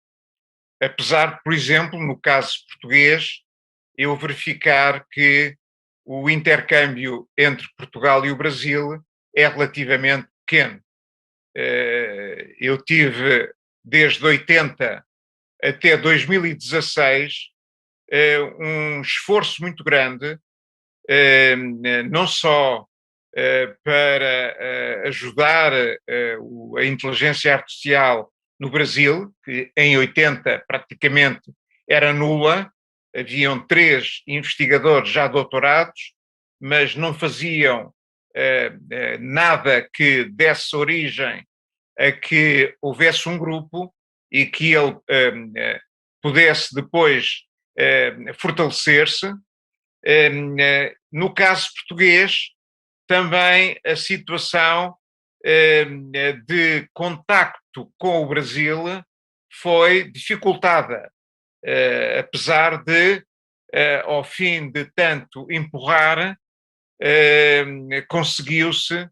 Speaker 8: Apesar, por exemplo, no caso português, eu verificar que o intercâmbio entre Portugal e o Brasil é relativamente pequeno. Eu tive, desde 80 até 2016, um esforço muito grande, não só para ajudar a inteligência artificial no Brasil, que em 80 praticamente era nula, haviam 3 investigadores já doutorados, mas não faziam nada que desse origem a que houvesse um grupo e que ele pudesse depois fortalecer-se. No caso português, também a situação de contacto com o Brasil foi dificultada, apesar de, ao fim de tanto empurrar, conseguiu-se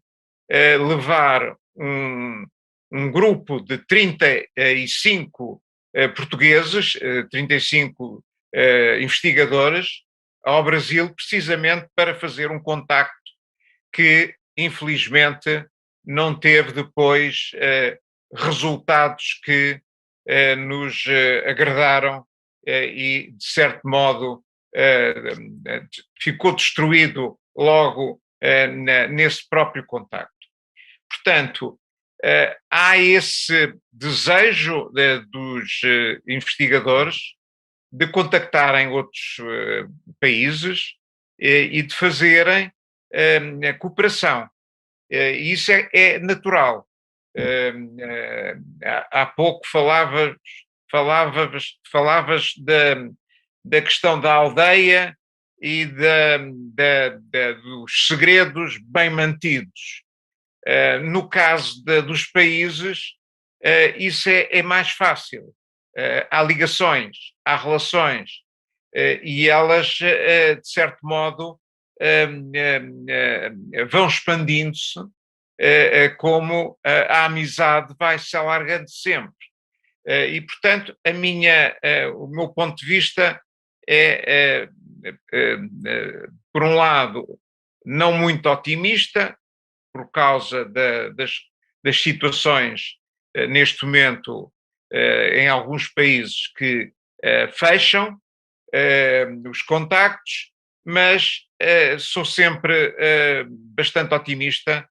Speaker 8: levar um grupo de 35 portugueses, 35 investigadores, ao Brasil, precisamente para fazer um contacto que, infelizmente, não teve depois resultados que nos agradaram e, de certo modo, ficou destruído logo nesse próprio contacto. Portanto, há esse desejo dos investigadores de contactarem outros países e de fazerem a cooperação. Isso é natural. Há pouco falavas da questão da aldeia e dos segredos bem mantidos. No caso dos países, isso é mais fácil. Há ligações, há relações, e elas, de certo modo, vão expandindo-se, como a amizade vai se alargando sempre. E, portanto, o meu ponto de vista é, por um lado, não muito otimista, por causa das situações, neste momento, em alguns países que fecham os contactos, mas sou sempre bastante otimista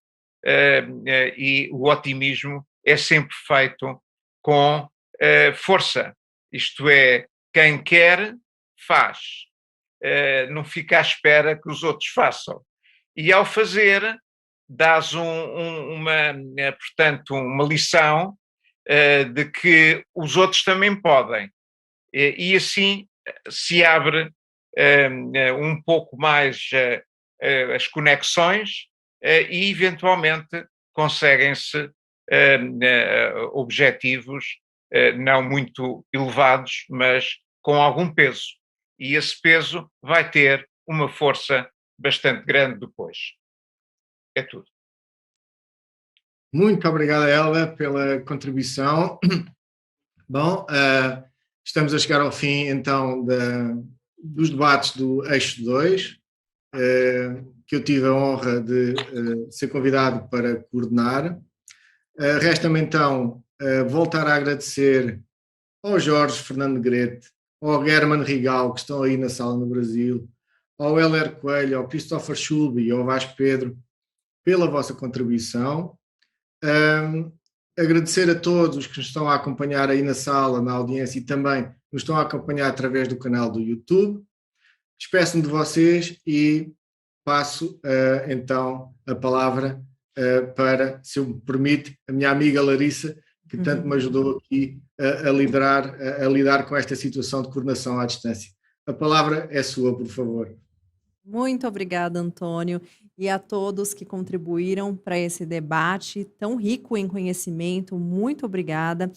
Speaker 8: e o otimismo é sempre feito com força. Isto é, quem quer, faz. Não fica à espera que os outros façam. E ao fazer, dás portanto, uma lição de que os outros também podem. E assim se abre um pouco mais as conexões e, eventualmente, conseguem-se objetivos não muito elevados, mas com algum peso. E esse peso vai ter uma força bastante grande depois. É tudo.
Speaker 2: Muito obrigado, Elba, pela contribuição. Bom, estamos a chegar ao fim, então, dos debates do Eixo 2, que eu tive a honra de ser convidado para coordenar. Resta-me, então, voltar a agradecer ao Jorge Fernando Negrete, ao German Rigal, que estão aí na sala no Brasil, ao Heller Coelho, ao Christopher Schulbe e ao Vasco Pedro, pela vossa contribuição. Agradecer a todos os que nos estão a acompanhar aí na sala, na audiência, e também nos estão a acompanhar através do canal do YouTube. Despeço-me de vocês e passo então a palavra para, se me permite, a minha amiga Larissa, que tanto me ajudou aqui a lidar com esta situação de coordenação à distância. A palavra é sua, por favor.
Speaker 1: Muito obrigada, Antônio, e a todos que contribuíram para esse debate tão rico em conhecimento. Muito obrigada.